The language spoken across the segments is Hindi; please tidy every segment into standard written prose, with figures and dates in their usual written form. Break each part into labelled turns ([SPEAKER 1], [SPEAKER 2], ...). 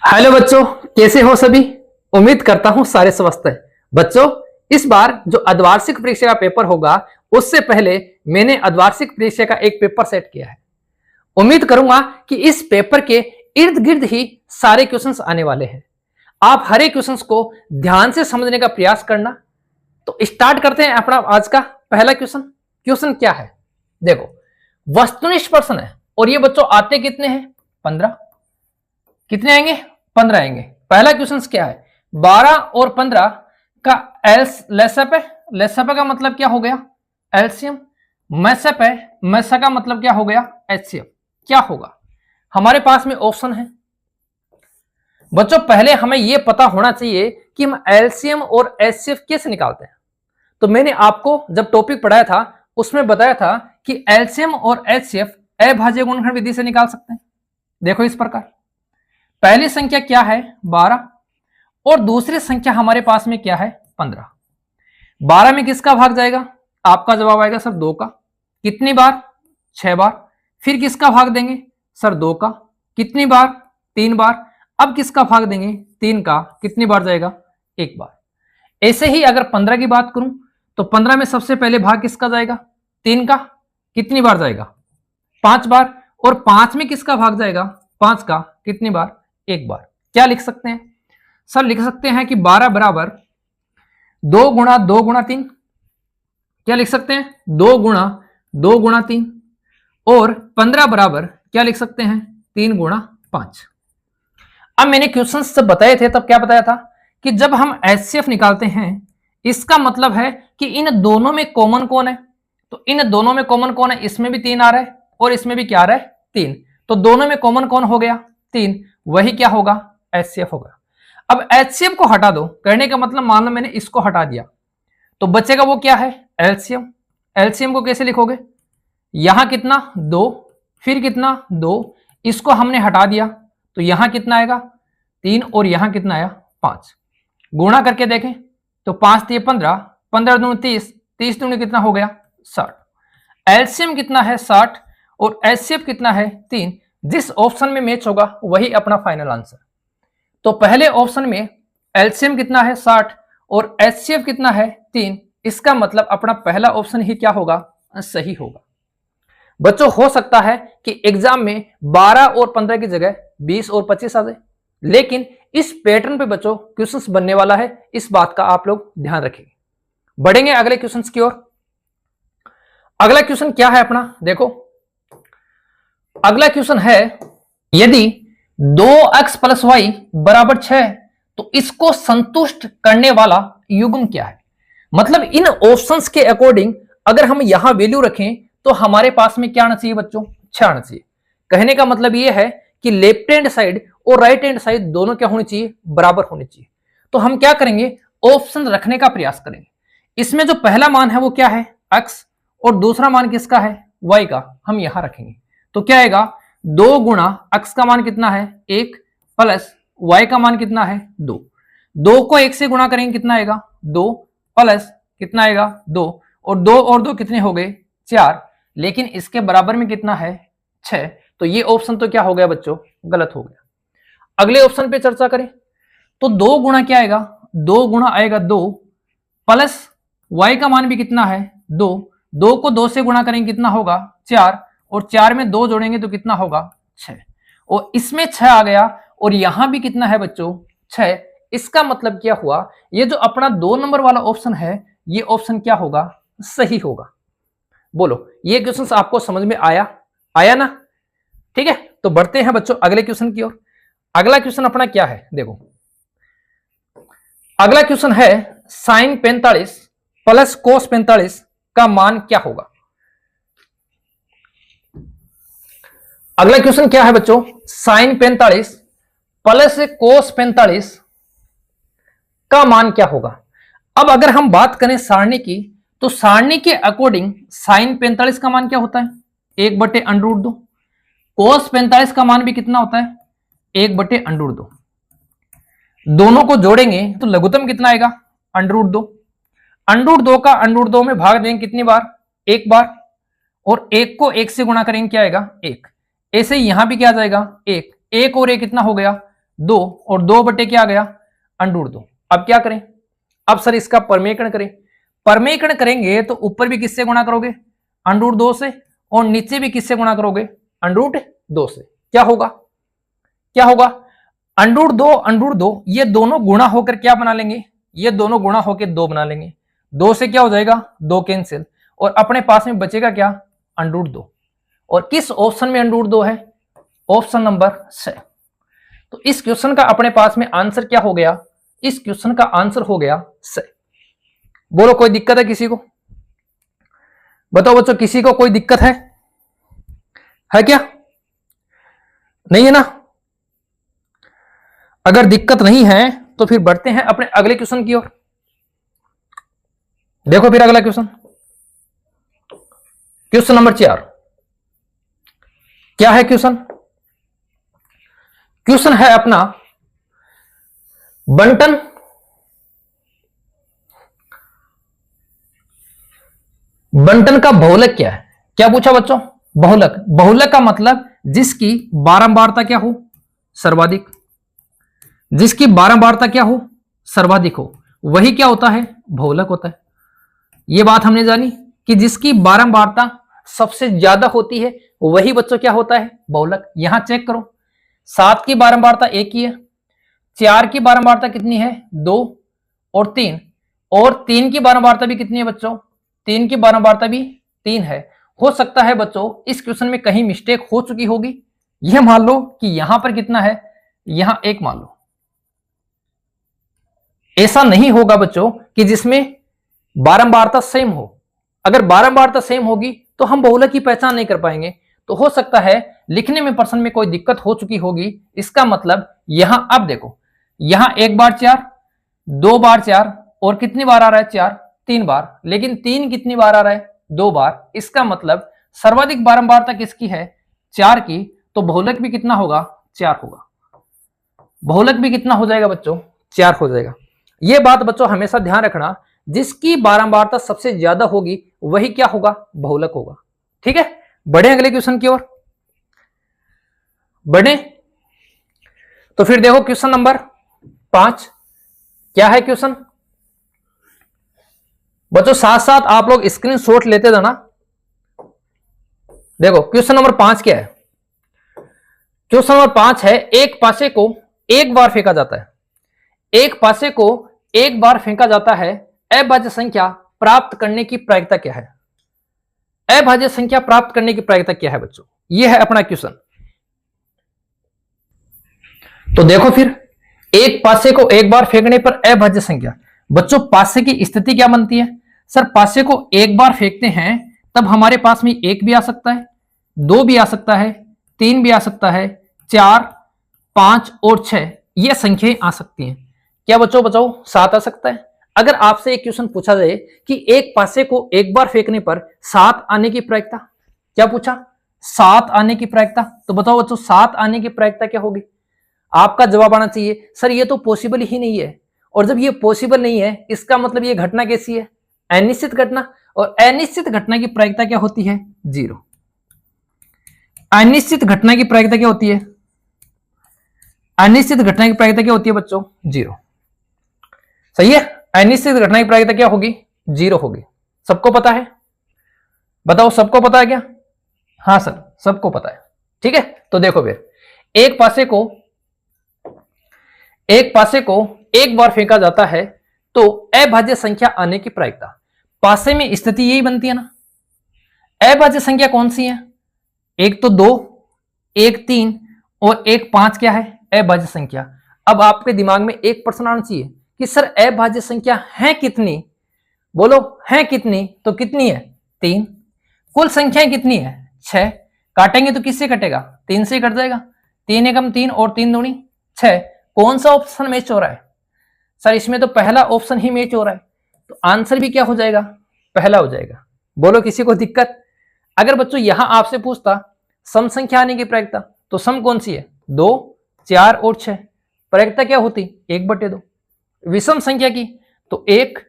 [SPEAKER 1] हेलो बच्चों, कैसे हो सभी। उम्मीद करता हूं सारे स्वस्थ हैं। बच्चों, इस बार जो अर्धवार्षिक परीक्षा का पेपर होगा उससे पहले मैंने अर्धवार्षिक परीक्षा का एक पेपर सेट किया है। उम्मीद करूंगा कि इस पेपर के इर्द गिर्द ही सारे क्वेश्चंस आने वाले हैं। आप हर एक क्वेश्चंस को ध्यान से समझने का प्रयास करना। तो स्टार्ट करते हैं अपना आज का पहला क्वेश्चन। क्वेश्चन क्या है देखो, वस्तुनिष्ठ प्रश्न है और ये बच्चों आते कितने हैं 15। कितने आएंगे 15 आएंगे। पहला क्वेश्चन क्या है, 12 और 15 का लेसअप है। लेसअप का मतलब क्या हो गया एलसीएम। मैसअप है, मैसा का मतलब क्या हो गया एचसीएफ। क्या होगा हमारे पास में ऑप्शन है। बच्चों पहले हमें यह पता होना चाहिए कि हम एलसीएम और एचसीएफ कैसे निकालते हैं। तो मैंने आपको जब टॉपिक पढ़ाया था उसमें बताया था कि एलसीएम और एचसीएफ अभाज्य गुणनखंड विधि से निकाल सकते हैं। देखो इस प्रकार, पहली संख्या क्या है 12 और दूसरी संख्या हमारे पास में क्या है 15। 12 में किसका भाग जाएगा, आपका जवाब आएगा सर 2 का। कितनी बार 6 बार। फिर किसका भाग देंगे सर 2 का। कितनी बार 3 बार। अब किसका भाग देंगे 3 का। कितनी बार जाएगा 1 बार। ऐसे ही अगर 15 की बात करूं तो 15 में सबसे पहले भाग किसका जाएगा 3 का। कितनी बार जाएगा 5 बार। और 5 में किसका भाग जाएगा 5 का। कितनी बार 1 बार। क्या लिख सकते हैं सर, लिख सकते हैं कि 12 बराबर 2 गुणा 2 गुणा 3। क्या लिख सकते हैं 2 गुणा 2 गुणा 3। और 15 बराबर क्या लिख सकते हैं 3 गुणा 5। अब मैंने क्वेश्चन से बताए थे तब क्या बताया था कि जब हम एचसीएफ निकालते हैं इसका मतलब है कि इन दोनों में कॉमन कौन है। तो इन दोनों में कॉमन कौन है, इसमें भी 3 आ रहा है और इसमें भी क्या आ रहा है 3। तो दोनों में कॉमन कौन हो गया 3, वही क्या होगा एचसीएफ होगा। अब एचसीएफ को हटा दो, कहने का मतलब मान लो मैंने इसको हटा दिया तो बचेगा वो क्या है एलसीएम। एलसीएम को कैसे लिखोगे, यहां कितना 2, फिर कितना 2, इसको हमने हटा दिया तो यहां कितना आएगा 3 और यहां कितना आया 5। गुणा करके देखें तो 5 3 15, 15 दूनी 30, 30 दूनी कितना हो गया 60। एलसीएम कितना है 60 और एचसीएफ कितना है 3। जिस ऑप्शन में मैच होगा वही अपना फाइनल आंसर। तो पहले ऑप्शन में एलसीएम कितना है 60 और एचसीएफ कितना है 3, इसका मतलब अपना पहला ऑप्शन ही क्या होगा सही होगा। बच्चों हो सकता है कि एग्जाम में 12 और 15 की जगह 20 और 25 आ जाए, लेकिन इस पैटर्न पे बच्चों क्वेश्चंस बनने वाला है, इस बात का आप लोग ध्यान रखेंगे। बढ़ेंगे अगले क्वेश्चंस की ओर। अगला क्वेश्चन क्या है अपना देखो, अगला क्वेश्चन है यदि 2x प्लस वाई बराबर 6 तो इसको संतुष्ट करने वाला युग्म क्या है। मतलब इन ऑप्शंस के अकॉर्डिंग अगर हम यहां वैल्यू रखें तो हमारे पास में क्या आना चाहिए बच्चों 6 आना चाहिए। कहने का मतलब यह है कि लेफ्ट हैंड साइड और राइट हैंड साइड दोनों क्या होनी चाहिए बराबर होनी चाहिए। तो हम क्या करेंगे ऑप्शन रखने का प्रयास करेंगे। इसमें जो पहला मान है वो क्या है x और दूसरा मान किसका है y का, हम यहां रखेंगे तो क्या आएगा 2 गुणा x का मान कितना है 1 प्लस y का मान कितना है 2। 2 को 1 से गुणा करेंगे कितना आएगा 2 प्लस कितना आएगा 2 और 2 और 2 कितने हो गए 4, लेकिन इसके बराबर में कितना है 6। तो ये ऑप्शन तो क्या हो गया बच्चों गलत हो गया। अगले ऑप्शन पे चर्चा करें तो 2 गुणा क्या आएगा 2 गुणा आएगा 2 प्लस y का मान भी कितना है 2। 2 को 2 से गुणा करेंगे कितना होगा 4 और 4 में 2 जोड़ेंगे तो कितना होगा 6 और इसमें 6 आ गया और यहां भी कितना है बच्चों 6। इसका मतलब क्या हुआ ये जो अपना 2 नंबर वाला ऑप्शन है ये ऑप्शन क्या होगा सही होगा। बोलो ये क्वेश्चन आपको समझ में आया ना। ठीक है, तो बढ़ते हैं बच्चों अगले क्वेश्चन की ओर। अगला क्वेश्चन अपना क्या है देखो, अगला क्वेश्चन है साइन 45 प्लस कोस 45 का मान क्या होगा। अगला क्वेश्चन क्या है बच्चों साइन 45 प्लस कोस 45 का मान क्या होगा। अब अगर हम बात करें सारणी की तो सारणी के अकॉर्डिंग साइन 45 का मान क्या होता है 1/√2। कोस 45 का मान भी कितना होता है 1/√2। दोनों को जोड़ेंगे तो लघुत्तम कितना आएगा √2। √2 का √2 में भाग देंगे कितनी बार 1 बार और 1 को 1 से गुणा करेंगे क्या आएगा 1। ऐसे ही यहां भी क्या आ जाएगा 1 और 1 कितना हो गया 2 और 2 बटे क्या आ गया √2। अब क्या करें, अब सर इसका परमेकरण करें। परमेकरण करेंगे तो ऊपर भी किससे गुणा करोगे √2 से, और नीचे भी किससे गुणा करोगे √2 से। क्या होगा, क्या होगा √2 ये दोनों गुणा होकर क्या बना लेंगे, ये दोनों गुणा होकर 2 बना लेंगे। 2 से क्या हो जाएगा 2 कैंसिल, और अपने पास में बचेगा क्या √2। और किस ऑप्शन में √2 है, ऑप्शन नंबर C। तो इस क्वेश्चन का अपने पास में आंसर क्या हो गया, इस क्वेश्चन का आंसर हो गया C। बोलो कोई दिक्कत है किसी को, बताओ बच्चों किसी को कोई दिक्कत है क्या, नहीं है ना। अगर दिक्कत नहीं है तो फिर बढ़ते हैं अपने अगले क्वेश्चन की ओर। देखो फिर अगला क्वेश्चन, क्वेश्चन नंबर 4। क्या है क्वेश्चन, क्वेश्चन है अपना बंटन का बहुलक क्या है। क्या पूछा बच्चों, बहुलक। बहुलक का मतलब जिसकी बारंबारता क्या हो सर्वाधिक, जिसकी बारंबारता क्या हो सर्वाधिक हो, वही क्या होता है बहुलक होता है। यह बात हमने जानी कि जिसकी बारंबारता सबसे ज्यादा होती है वही बच्चों क्या होता है बहुलक। यहां चेक करो, 7 की बारंबारता 1 ही है, 4 की बारंबारता कितनी है 2 और 3, और 3 की बारंबारता भी कितनी है बच्चों, 3 की बारंबारता भी 3 है। हो सकता है बच्चों इस क्वेश्चन में कहीं मिस्टेक हो चुकी होगी। यह मान लो कि यहां पर कितना है, यहां 1 मान लो। ऐसा नहीं होगा बच्चों कि जिसमें बारंबारता सेम हो। अगर बारंबारता सेम होगी तो हम बहुलक की पहचान नहीं कर पाएंगे। तो हो सकता है लिखने में प्रश्न में कोई दिक्कत हो चुकी होगी। इसका मतलब यहां अब देखो, यहां 1 बार 4, 2 बार 4, और कितनी बार आ रहा है 4, 3 बार, लेकिन 3 कितनी बार आ रहा है 2 बार। इसका मतलब सर्वाधिक बारंबारता किसकी है 4 की, तो बहुलक भी कितना होगा 4 होगा। बहुलक भी कितना हो जाएगा बच्चों 4 हो जाएगा। यह बात बच्चों हमेशा ध्यान रखना, जिसकी बारंबारता सबसे ज्यादा होगी वही क्या होगा बहुलक होगा। ठीक है, बढ़े अगले क्वेश्चन की ओर, बढ़े। तो फिर देखो क्वेश्चन नंबर 5 क्या है क्वेश्चन बच्चों, साथ साथ आप लोग स्क्रीनशॉट लेते जाना। देखो क्वेश्चन नंबर 5 क्या है, क्वेश्चन नंबर 5 है एक पासे को एक बार फेंका जाता है, एक पासे को एक बार फेंका जाता है, अभाज्य संख्या प्राप्त करने की प्रायिकता क्या है। अभाज्य संख्या प्राप्त करने की प्रायिकता क्या है बच्चों, यह है अपना क्वेश्चन। तो देखो फिर एक पासे को एक बार फेंकने पर अभाज्य संख्या, बच्चों पासे की स्थिति क्या बनती है। सर पासे को एक बार फेंकते हैं तब हमारे पास में 1 भी आ सकता है, 2 भी आ सकता है, 3 भी आ सकता है, 4, 5 और 6 ये संख्याएं आ सकती हैं। क्या बच्चों बताओ 7 आ सकता है। अगर आपसे एक क्वेश्चन पूछा जाए कि एक पासे को एक बार फेंकने पर 7 आने की प्रायिकता, क्या पूछा 7 आने की प्रायिकता, तो बताओ बच्चों 7 आने की प्रायिकता क्या होगी। आपका जवाब आना चाहिए सर ये तो पॉसिबल ही नहीं है। और जब ये पॉसिबल नहीं है इसका मतलब ये घटना कैसी है अनिश्चित घटना, और अनिश्चित घटना की प्रायिकता क्या होती है 0। अनिश्चित घटना की प्रायिकता क्या होती है, अनिश्चित घटना की प्रायिकता क्या होती है बच्चों 0। सही है, अनिश्चित घटना की प्रायिकता क्या होगी 0 होगी। सबको पता है, बताओ सबको पता है क्या। हाँ सर सबको पता है। ठीक है, तो देखो फिर एक पासे को एक बार फेंका जाता है तो अभाज्य संख्या आने की प्रायिकता, पासे में स्थिति यही बनती है ना। अभाज्य संख्या कौन सी है, एक तो 2, एक 3 और एक 5 क्या है अभाज्य संख्या। अब आपके दिमाग में एक प्रश्न आना चाहिए कि सर अभाज्य संख्या है कितनी, बोलो है कितनी, तो कितनी है 3। कुल संख्याएं कितनी है 6, काटेंगे तो किससे कटेगा 3 से कट जाएगा, 3 एकम 3 और 3 दूनी 6। कौन सा ऑप्शन मैच हो रहा है सर, इसमें तो पहला ऑप्शन ही मैच हो रहा है, तो आंसर भी क्या हो जाएगा पहला हो जाएगा। बोलो किसी को दिक्कत। अगर बच्चों यहां आपसे पूछता सम संख्या आने की प्रायिकता, तो सम कौन सी है 2, 4 और 6, प्रायिकता क्या होती 1/2। विषम संख्या की तो 1,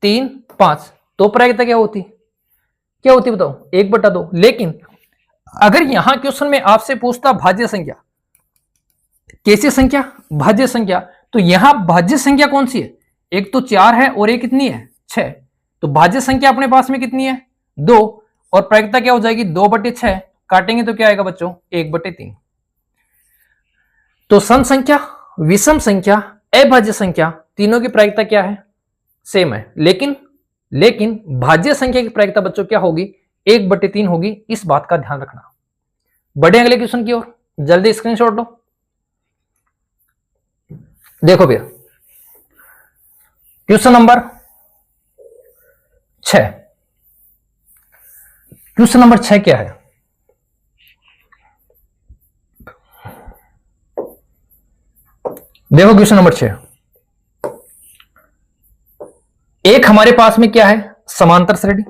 [SPEAKER 1] 3, 5, तो प्रायिकता क्या होती बताओ 1/2। लेकिन अगर यहां क्वेश्चन में आपसे पूछता भाज्य संख्या, कैसी संख्या, भाज्य संख्या। तो यहां भाज्य संख्या कौन सी है, एक तो 4 है और एक कितनी है 6। तो भाज्य संख्या अपने पास में कितनी है 2, और प्रायिकता क्या हो जाएगी 2/6, काटेंगे तो क्या आएगा बच्चों 1/3। तो सम संख्या, विषम संख्या, अभाज्य संख्या, तीनों की प्रायिकता क्या है, सेम है। लेकिन भाज्य संख्या की प्रायिकता बच्चों क्या होगी 1/3 होगी, इस बात का ध्यान रखना। बढ़े अगले क्वेश्चन की ओर, जल्दी स्क्रीनशॉट लो। देखो भैया क्वेश्चन नंबर 6, क्वेश्चन नंबर 6 क्या है, देखो क्वेश्चन नंबर 6। एक हमारे पास में क्या है समांतर श्रेणी,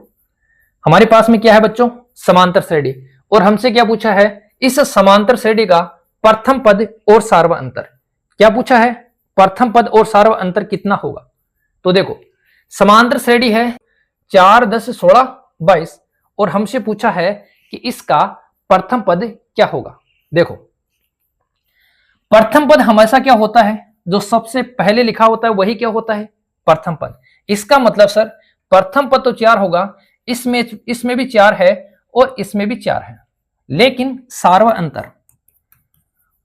[SPEAKER 1] हमारे पास में क्या है बच्चों समांतर श्रेणी, और हमसे क्या पूछा है इस समांतर श्रेणी का प्रथम पद और सार्व अंतर। क्या पूछा है, प्रथम पद और सार्व अंतर कितना होगा। तो देखो समांतर श्रेणी है 4, 10, 16, 22, और हमसे पूछा है कि इसका प्रथम पद क्या होगा। देखो प्रथम पद हमेशा क्या होता है, जो सबसे पहले लिखा होता है वही क्या होता है प्रथम पद। इसका मतलब सर प्रथम पद तो 4 होगा, इसमें भी 4 है और इसमें भी 4 है, लेकिन सार्व अंतर,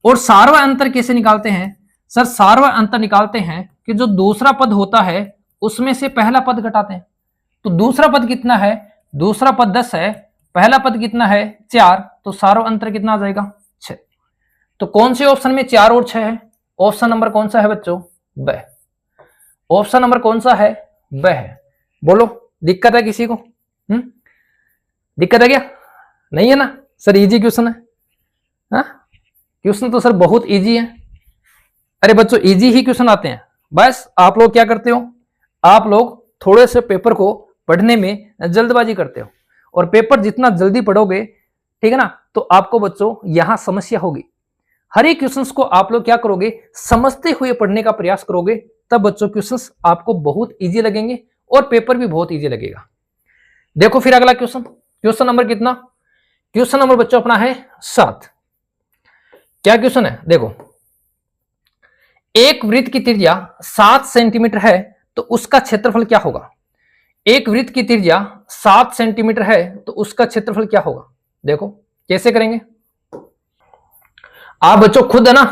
[SPEAKER 1] और सार्व अंतर कैसे निकालते हैं सर, सार्व अंतर निकालते हैं कि जो दूसरा पद होता है उसमें से पहला पद घटाते हैं। तो दूसरा पद कितना है, दूसरा पद 10 है, पहला पद कितना है 4, तो सार्व अंतर कितना आ जाएगा 6। तो कौन से ऑप्शन में 4 और 6 है, ऑप्शन नंबर कौन सा है बच्चों ब, ऑप्शन नंबर कौन सा है ब है। बोलो दिक्कत है किसी को, दिक्कत है क्या, नहीं है ना सर, इजी क्वेश्चन है। क्वेश्चन तो सर बहुत इजी है, अरे बच्चों इजी ही क्वेश्चन आते हैं, बस आप लोग क्या करते हो, आप लोग थोड़े से पेपर को पढ़ने में जल्दबाजी करते हो, और पेपर जितना जल्दी पढ़ोगे ठीक है ना, तो आपको बच्चों यहां समस्या होगी। हर एक क्वेश्चंस को आप लोग क्या करोगे समझते हुए पढ़ने का प्रयास करोगे, तब बच्चों क्वेश्चंस आपको बहुत इजी लगेंगे और पेपर भी बहुत इजी लगेगा। देखो फिर अगला क्वेश्चन, क्वेश्चन नंबर कितना, क्वेश्चन नंबर बच्चों अपना है 7। क्या क्वेश्चन है, देखो एक वृत्त की त्रिज्या 7 सेंटीमीटर है तो उसका क्षेत्रफल क्या होगा। एक वृत्त की त्रिज्या 7 सेंटीमीटर है तो उसका क्षेत्रफल क्या होगा। देखो कैसे करेंगे, आप बच्चों खुद है ना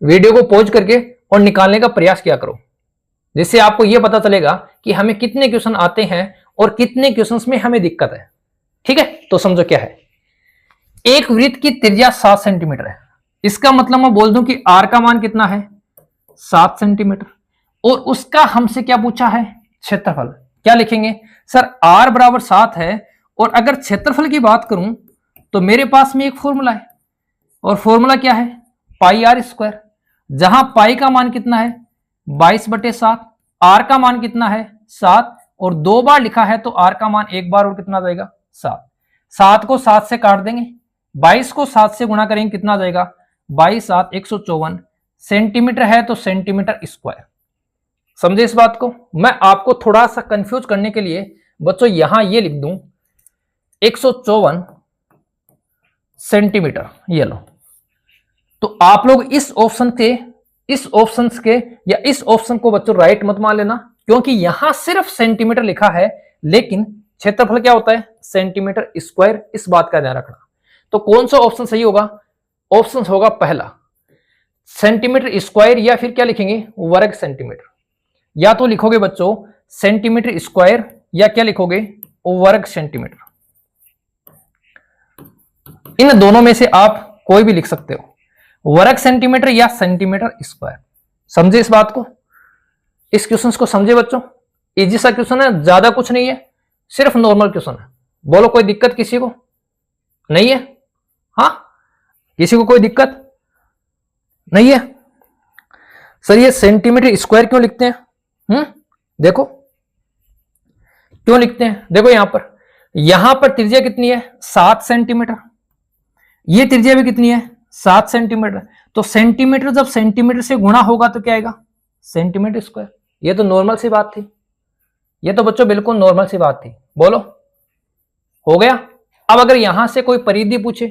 [SPEAKER 1] वीडियो को पॉज करके और निकालने का प्रयास किया करो, जिससे आपको यह पता चलेगा कि हमें कितने क्वेश्चन आते हैं और कितने क्वेश्चंस में हमें दिक्कत है। ठीक है, तो समझो क्या है, एक वृत्त की त्रिज्या 7 सेंटीमीटर है, इसका मतलब मैं बोल दूं कि आर का मान कितना है 7 सेंटीमीटर, और उसका हमसे क्या पूछा है क्षेत्रफल। क्या लिखेंगे सर, आर बराबर 7 है, और अगर क्षेत्रफल की बात करूं तो मेरे पास में एक फॉर्मूला है, और फॉर्मूला क्या है पाई आर स्क्वायर, जहां पाई का मान कितना है 22/7, आर का मान कितना है 7, और 2 बार लिखा है तो आर का मान एक बार और कितना आ जाएगा 7। 7 को 7 से काट देंगे, 22 को 7 से गुणा करेंगे, कितना आ जाएगा 22 7 154, सेंटीमीटर है तो सेंटीमीटर स्क्वायर। समझे इस बात को। मैं आपको थोड़ा सा कंफ्यूज करने के लिए बच्चों यहां ये लिख दूं 154 सेंटीमीटर, ये लो। तो आप लोग इस ऑप्शन के या इस ऑप्शन को बच्चों राइट मत मान लेना, क्योंकि यहां सिर्फ सेंटीमीटर लिखा है, लेकिन क्षेत्रफल क्या होता है सेंटीमीटर स्क्वायर, इस बात का ध्यान रखना। तो कौन सा ऑप्शन सही होगा, ऑप्शन होगा पहला सेंटीमीटर स्क्वायर, या फिर क्या लिखेंगे वर्ग सेंटीमीटर। या तो लिखोगे बच्चों सेंटीमीटर स्क्वायर या क्या लिखोगे वर्ग सेंटीमीटर, इन दोनों में से आप कोई भी लिख सकते हो, वर्ग सेंटीमीटर या सेंटीमीटर स्क्वायर। समझे इस बात को, इस क्वेश्चन को समझे बच्चों, इजी सा क्वेश्चन है, ज्यादा कुछ नहीं है, सिर्फ नॉर्मल क्वेश्चन है। बोलो कोई दिक्कत किसी को नहीं है, हाँ किसी को कोई दिक्कत नहीं है। सर ये सेंटीमीटर स्क्वायर क्यों लिखते हैं, देखो क्यों लिखते हैं, देखो यहां पर त्रिज्या कितनी है 7 सेंटीमीटर, ये त्रिज्या भी कितनी है 7 सेंटीमीटर, तो सेंटीमीटर जब सेंटीमीटर से गुणा होगा तो क्या आएगा सेंटीमीटर स्क्वायर। ये तो नॉर्मल सी बात थी, ये तो बच्चों बिल्कुल नॉर्मल सी बात थी। बोलो हो गया। अब अगर यहां से कोई परिधि पूछे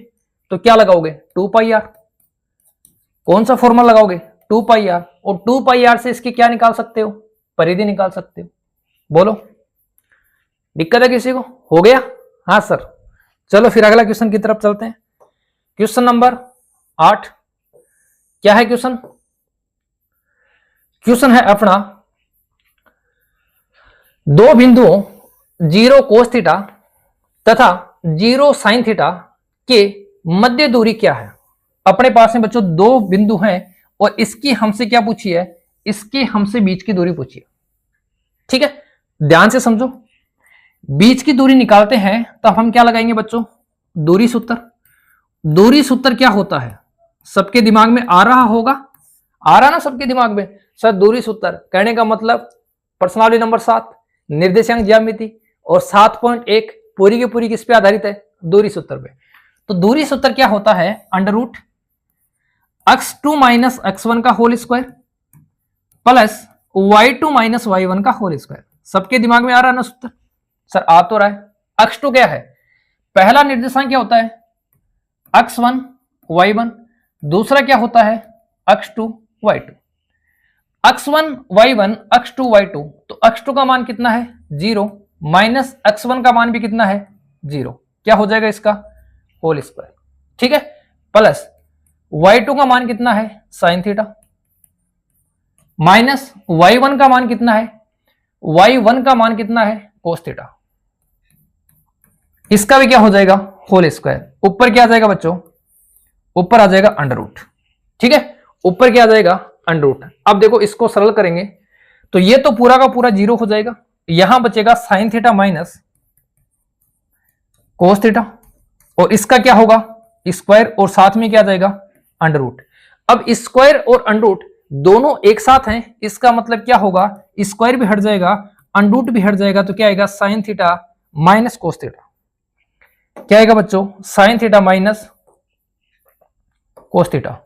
[SPEAKER 1] तो क्या लगाओगे 2 पाई आर, कौन सा फॉर्मूला लगाओगे? 2 पाई आर, और 2 पाई आर से इसकी क्या निकाल सकते हो? परिधि निकाल सकते हो। बोलो, दिक्कत है किसी को? हो गया? हाँ सर। चलो फिर अगला क्वेश्चन की तरफ चलते हैं। क्वेश्चन नंबर 8 क्या है क्वेश्चन? क्वेश्चन है अपना, दो बिंदुओं 0 कोस थीटा तथा 0 साइन थीटा के मध्य दूरी क्या है? अपने पास में बच्चों दो बिंदु हैं और इसकी हमसे क्या पूछी है? इसकी हमसे बीच की दूरी पूछी है। ठीक है, ध्यान से समझो। बीच की दूरी निकालते हैं तो हम क्या लगाएंगे बच्चों? दूरी सूत्र। दूरी सूत्र क्या होता है? सबके दिमाग में आ रहा होगा, आ रहा ना सबके दिमाग में? सर दूरी सूत्र कहने का मतलब प्रश्नावली नंबर 7 निर्देशांक ज्यामिति, और 7.1 पूरी की पूरी किस पे आधारित है? दूरी सूत्र पे। तो दूरी सूत्र क्या होता है? Under root x2 minus x1 का whole square plus y2 minus y1 का होल स्क्वायर। सबके दिमाग में आ रहा है ना सूत्र? सर आ तो रहा है। x2 क्या है? पहला निर्देशांक क्या होता है? x1 y1। दूसरा क्या होता है? x2 y2। x1 y1 x2 y2, तो x2 का मान कितना है? 0 माइनस x1 का मान भी कितना है? 0। क्या हो जाएगा इसका? Whole square. ठीक है, प्लस y2 का मान कितना है? साइन थीटा, माइनस y1 का मान कितना है? y1 का मान कितना है? Cos theta. इसका भी क्या हो जाएगा? Whole square. ऊपर क्या आ जाएगा बच्चों? ऊपर आ जाएगा अंडर रूट। ठीक है, ऊपर क्या आ जाएगा? Under root. अब देखो इसको सरल करेंगे तो ये तो पूरा का पूरा 0 हो जाएगा, यहां बचेगा sine theta minus cos theta, और इसका क्या होगा? स्क्वायर, और साथ में क्या आ जाएगा? Under root. अब स्क्वायर और अंडर रूट दोनों एक साथ हैं, इसका मतलब क्या होगा? स्क्वायर भी हट जाएगा, अंडर रूट भी हट जाएगा, तो क्या आएगा? Sine theta minus cos theta. क्या आएगा बच्चों? Sine theta minus cos theta.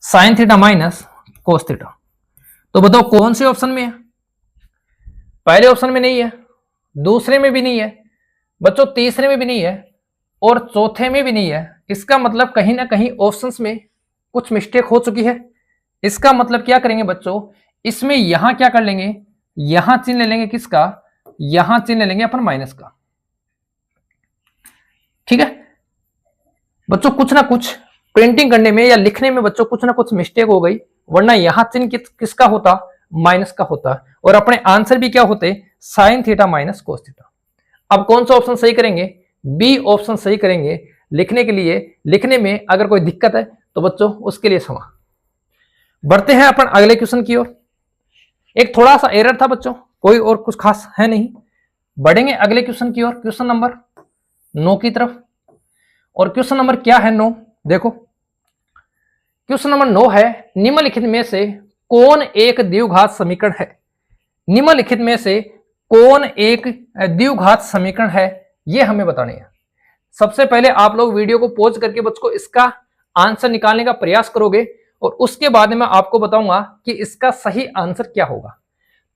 [SPEAKER 1] Sine theta minus cos theta. तो बताओ कौन से ऑप्शन में है? पहले ऑप्शन में नहीं है, दूसरे में भी नहीं है बच्चों, तीसरे में भी नहीं है, और चौथे में भी नहीं है। इसका मतलब कहीं ना कहीं ऑप्शंस में कुछ मिस्टेक हो चुकी है। इसका मतलब क्या करेंगे बच्चों? इसमें यहां क्या कर लेंगे? यहां चिन्ह ले लेंगे किसका? यहां चिन्ह ले लेंगे अपन माइनस का। ठीक है बच्चों, कुछ ना कुछ प्रिंटिंग करने में या लिखने में बच्चों कुछ ना कुछ मिस्टेक हो गई, वरना यहां चिन्ह किसका होता? माइनस का होता, और अपने आंसर भी क्या होते? Sine theta minus cos theta. अब कौन सा ऑप्शन सही करेंगे? बी ऑप्शन सही करेंगे लिखने के लिए। लिखने में अगर कोई दिक्कत है तो बच्चों उसके लिए क्षमा। बढ़ते हैं अपन अगले क्वेश्चन की ओर। एक थोड़ा सा एरर था बच्चों, कोई और कुछ खास है नहीं। बढ़ेंगे अगले क्वेश्चन की ओर, क्वेश्चन नंबर 9 की तरफ। और क्वेश्चन नंबर क्या है? 9। देखो क्वेश्चन नंबर 9 है, निम्नलिखित में से कौन एक द्विघात समीकरण है? निम्नलिखित में से कौन एक द्विघात समीकरण है, यह हमें बतानी है। सबसे पहले आप लोग वीडियो को पॉज करके बच्चों इसका आंसर निकालने का प्रयास करोगे, और उसके बाद में आपको बताऊंगा कि इसका सही आंसर क्या होगा।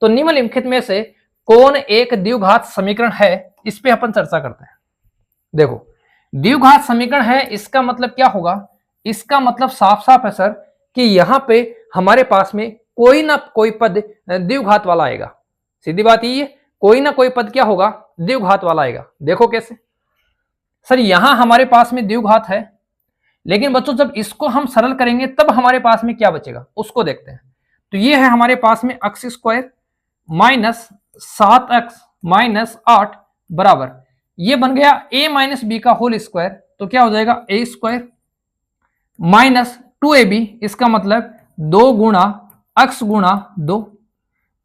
[SPEAKER 1] तो निम्नलिखित में से कौन एक द्विघात समीकरण है, इस पे अपन चर्चा करते हैं। देखो द्विघात समीकरण है, इसका मतलब क्या होगा? इसका मतलब साफ साफ है सर कि यहां पे हमारे पास में कोई ना कोई पद द्विघात वाला आएगा। सीधी बात यही है, कोई ना कोई पद क्या होगा? द्विघात वाला आएगा। देखो कैसे? सर यहां हमारे पास में द्विघात है, लेकिन बच्चों जब इसको हम सरल करेंगे तब हमारे पास में क्या बचेगा उसको देखते हैं। तो ये है हमारे पास में x square minus 7x minus 8 बराबर, ये बन गया a माइनस बी का होल स्क्वायर। तो क्या हो जाएगा? a स्क्वायर माइनस 2ab, इसका मतलब 2 गुणा x गुणा 2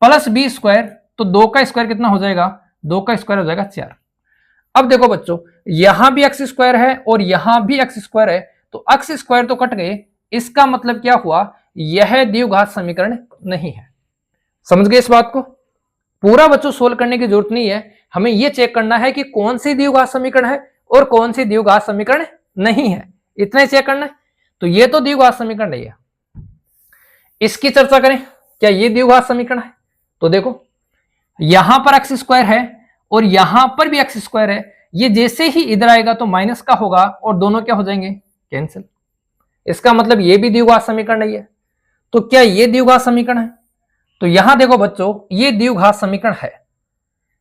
[SPEAKER 1] प्लस b स्क्वायर, तो 2 का स्क्वायर कितना हो जाएगा? 2 का स्क्वायर हो जाएगा 4। अब देखो बच्चों यहां भी x स्क्वायर है और यहां भी x स्क्वायर है, तो x स्क्वायर तो कट गए, इसका मतलब क्या हुआ? यह द्विघात समीकरण नहीं है। समझ गए इस बात को? पूरा बच्चों सोल्व करने की जरूरत नहीं है, हमें यह चेक करना है कि कौन सी द्विघात समीकरण है और कौन सी द्विघात समीकरण नहीं है, इतना ही चेक करना है। तो ये तो द्विघात समीकरण नहीं है, इसकी चर्चा करें, क्या ये द्विघात समीकरण है? तो देखो यहां पर x स्क्वायर है और यहां पर भी x स्क्वायर है, ये जैसे ही इधर आएगा तो माइनस का होगा और दोनों क्या हो जाएंगे? कैंसिल। इसका मतलब ये भी द्विघात समीकरण नहीं है। तो क्या ये द्विघात समीकरण है? तो यहां देखो बच्चों, ये द्विघात समीकरण है।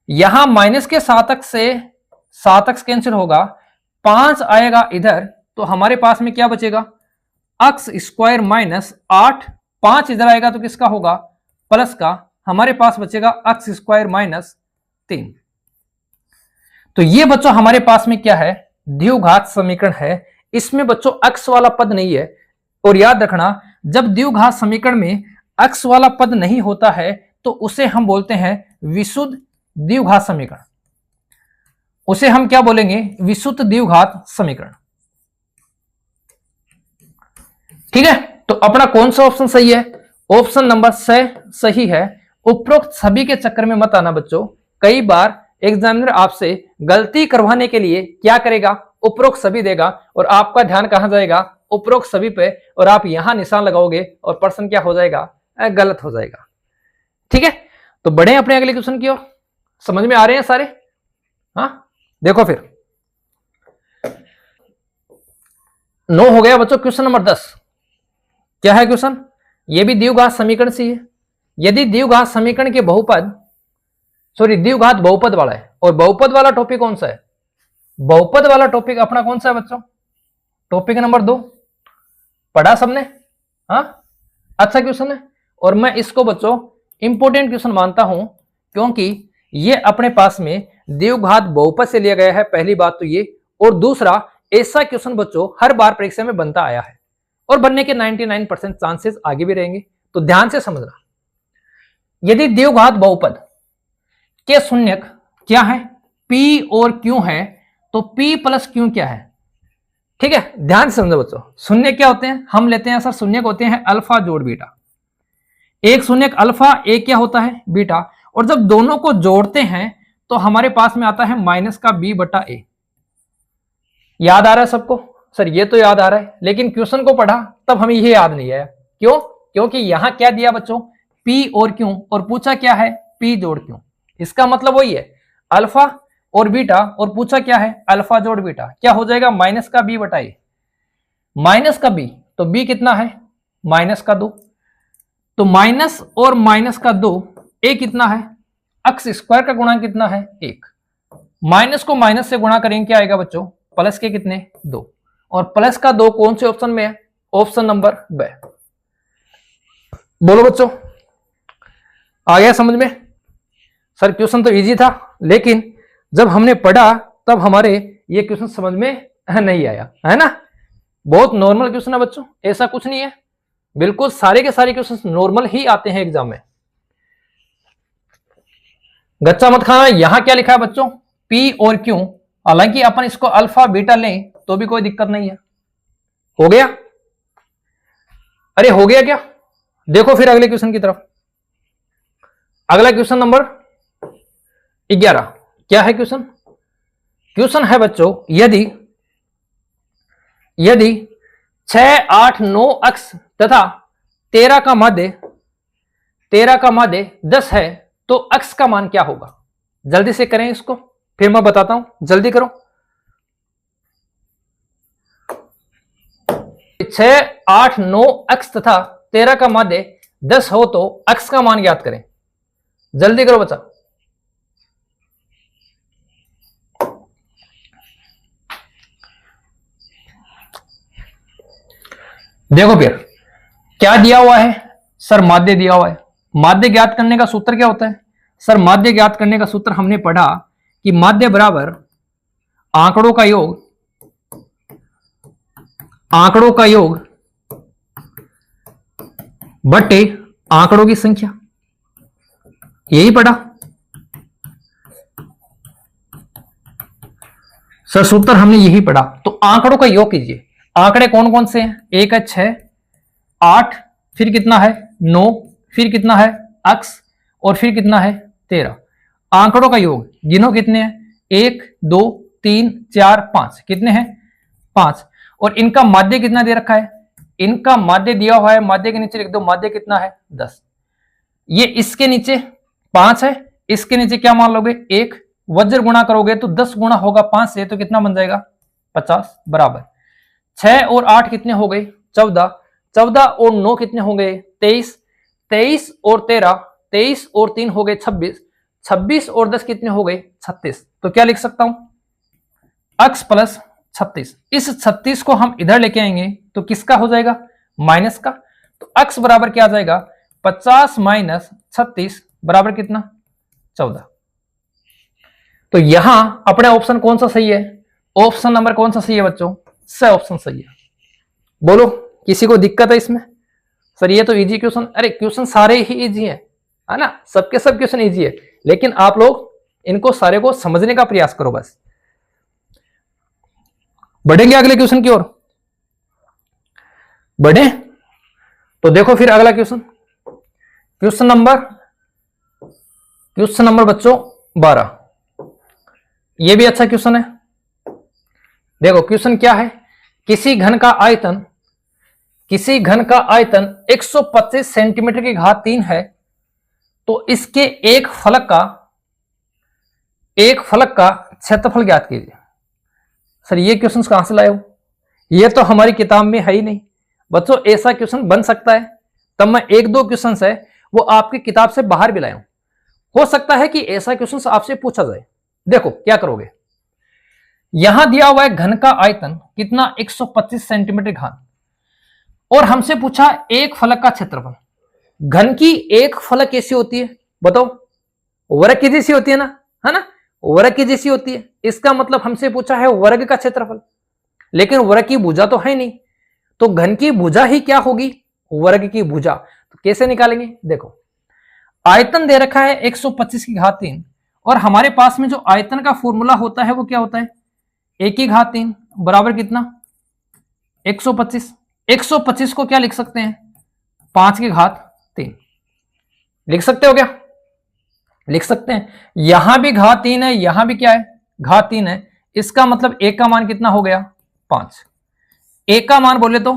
[SPEAKER 1] यहां माइनस के 7x से 7x कैंसिल होगा, 5 आएगा इधर, तो हमारे पास में क्या बचेगा? x स्क्वायर माइनस 8, 5 इधर आएगा तो किसका होगा? प्लस का। हमारे पास बचेगा x स्क्वायर माइनस 3। तो ये बच्चों हमारे पास में क्या है? द्विघात समीकरण है। इसमें बच्चों x वाला पद नहीं है। और याद रखना, जब द्विघात समीकरण में x वाला पद नहीं होता है तो उसे हम बोलते हैं विशुद्ध द्विघात समीकरण। उसे हम क्या बोलेंगे? विशुद्ध द्विघात समीकरण। ठीक है, तो अपना कौन सा ऑप्शन सही है? ऑप्शन नंबर 6 सही है। उपरोक्त सभी के चक्कर में मत आना बच्चों। कई बार एग्जामिनर आपसे गलती करवाने के लिए क्या करेगा? उपरोक्त सभी देगा और आपका ध्यान कहां जाएगा? उपरोक्त सभी पे, और आप यहां निशान लगाओगे और प्रश्न क्या हो जाएगा? गलत हो जाएगा। ठीक है, तो बढ़े अपने अगले क्वेश्चन की ओर। समझ में आ रहे हैं सारे? हाँ, देखो फिर 9 हो गया बच्चों। क्वेश्चन नंबर 10 क्या है क्वेश्चन? ये भी द्विघात समीकरण से है। यदि द्विघात समीकरण के बहुपद, द्विघात बहुपद वाला है, और बहुपद वाला टॉपिक कौन सा है? बहुपद वाला टॉपिक अपना कौन सा है बच्चों? टॉपिक नंबर 2 पढ़ा सबने? हाँ, अच्छा क्वेश्चन है। और मैं इसको बच्चों इंपोर्टेंट क्वेश्चन मानता हूं, क्योंकि ये अपने पास में द्विघात बहुपद से लिया गया है, पहली बात तो ये। और दूसरा, ऐसा क्वेश्चन बच्चों हर बार परीक्षा में बनता आया है और बनने के 99% चांसेस आगे भी रहेंगे। तो ध्यान से समझना, यदि द्विघात बहुपद के शून्यक क्या है? P और Q है, तो P प्लस Q क्या है? ठीक है, ध्यान से समझो बच्चों। शून्य क्या होते हैं? हम लेते हैं सर, शून्य होते हैं अल्फा जोड़ बीटा। एक शून्यक अल्फा, एक क्या होता है? बीटा। और जब दोनों को जोड़ते हैं तो हमारे पास में आता है माइनस का b बटा a। याद आ रहा है सबको? सर ये तो याद आ रहा है, लेकिन क्वेश्चन को पढ़ा तब हमें ये याद नहीं आया। क्यों? क्योंकि यहां क्या दिया बच्चों? P और Q, और पूछा क्या है? P जोड़ Q। इसका मतलब वही है, अल्फा और बीटा, और पूछा क्या है? अल्फा जोड़ बीटा। क्या हो जाएगा? माइनस का b बटा a। माइनस का b, तो b कितना है? माइनस का 2। तो माइनस और माइनस का 2, a कितना है? x स्क्वायर का गुणा कितना है? 1। माइनस को माइनस से गुणा करेंगे, क्या आएगा बच्चों? प्लस के कितने? 2। और प्लस का 2 कौन से ऑप्शन में है? ऑप्शन नंबर ब। बोलो बच्चों, आ गया समझ में? सर क्वेश्चन तो इजी था, लेकिन जब हमने पढ़ा तब हमारे ये क्वेश्चन समझ में नहीं आया, है ना? बहुत नॉर्मल क्वेश्चन है बच्चों, ऐसा कुछ नहीं है। बिल्कुल सारे के सारे क्वेश्चन नॉर्मल ही आते हैं एग्जाम में। गच्चा मत खाना। यहां क्या लिखा है बच्चों? P और Q। हालांकि अपन इसको अल्फा बीटा लें तो भी कोई दिक्कत नहीं है। हो गया? अरे हो गया क्या? देखो फिर अगले क्वेश्चन की तरफ। अगला क्वेश्चन नंबर 11 क्या है क्वेश्चन? क्वेश्चन है बच्चों, यदि 6, 8, 9 अक्ष तथा 13 का माध्य 10 है तो अक्ष का मान क्या होगा? जल्दी से करें इसको, फिर मैं बताता हूं, जल्दी करो। 6, 8, 9 अक्ष तथा 13 का माध्य 10 हो तो अक्ष का मान ज्ञात करें। जल्दी करो बच्चा। देखो फिर क्या दिया हुआ है? सर माध्य दिया हुआ है। माध्य ज्ञात करने का सूत्र क्या होता है? सर माध्य ज्ञात करने का सूत्र हमने पढ़ा कि माध्य बराबर आंकड़ों का योग बटे आंकड़ों की संख्या। यही पढ़ा सर, सूत्र हमने यही पढ़ा। तो आंकड़ों का योग कीजिए। आंकड़े कौन कौन से हैं? एक है 6, 8, फिर कितना है? 9, फिर कितना है? अक्ष, और फिर कितना है? 13। आंकड़ों का योग गिनो कितने हैं? 1, 2, 3, 4, 5। कितने हैं? 5। और इनका माध्य कितना दे रखा है? इनका माध्य दिया हुआ है, माध्य के नीचे लिख दो, माध्य कितना है? 10। ये इसके नीचे 5 है, इसके नीचे क्या मान लोगे? 1। वज्र गुणा करोगे तो 10 गुणा होगा 5 से, तो कितना बन जाएगा? 50 बराबर 6 और 8 कितने हो गए? 14, 14 और 9 कितने हो गए 23, 23 और 13, 23 और 3 हो गए 26, 26 और 10 कितने हो गए 36। तो क्या लिख सकता हूं x प्लस 36। इस 36 को हम इधर लेके आएंगे तो किसका हो जाएगा माइनस का। तो x बराबर क्या आ जाएगा 50 माइनस 36 बराबर कितना 14। तो यहां अपने ऑप्शन कौन सा सही है, ऑप्शन नंबर कौन सा सही है बच्चों, स ऑप्शन सही है। बोलो किसी को दिक्कत है इसमें, सर ये तो इजी क्वेश्चन, अरे क्वेश्चन सारे ही इजी है ना, सबके सब क्वेश्चन इजी है, लेकिन आप लोग इनको सारे को समझने का प्रयास करो बस। बढ़ेंगे अगले क्वेश्चन की ओर, बढ़े तो देखो फिर अगला क्वेश्चन, क्वेश्चन नंबर बच्चों 12। ये भी अच्छा क्वेश्चन है। देखो क्वेश्चन क्या है, किसी घन का आयतन 125 सेंटीमीटर की घात 3 है, तो इसके एक फलक का क्षेत्रफल ज्ञात कीजिए। सर ये क्वेश्चन कहां से लाए हो, ये तो हमारी किताब में है ही नहीं। बच्चों ऐसा क्वेश्चन बन सकता है तब मैं एक दो क्वेश्चन है वो आपकी किताब से बाहर भी लाया हूं। हो सकता है कि ऐसा क्वेश्चन आपसे पूछा जाए। देखो क्या करोगे, यहां दिया हुआ है घन का आयतन कितना 125 सेंटीमीटर घन, और हमसे पूछा एक फलक का क्षेत्रफल। घन की एक फलक कैसी होती है बताओ, वर्ग की जैसी होती है ना, है ना, वर्ग की जैसी होती है। इसका मतलब हमसे पूछा है वर्ग का क्षेत्रफल, लेकिन वर्ग की भुजा तो है नहीं, तो घन की भुजा ही क्या होगी वर्ग की भुजा। तो कैसे निकालेंगे, देखो आयतन दे रखा है 125 की घात 3, और हमारे पास में जो आयतन का फॉर्मूला होता है वो क्या होता है, a की घात 3 बराबर कितना 125। 125 को क्या लिख सकते हैं 5 की घात 3 लिख सकते हो क्या, लिख सकते हैं। यहां भी घात 3 है, यहां भी क्या है घात 3 है, इसका मतलब a का मान कितना हो गया 5। a का मान बोले तो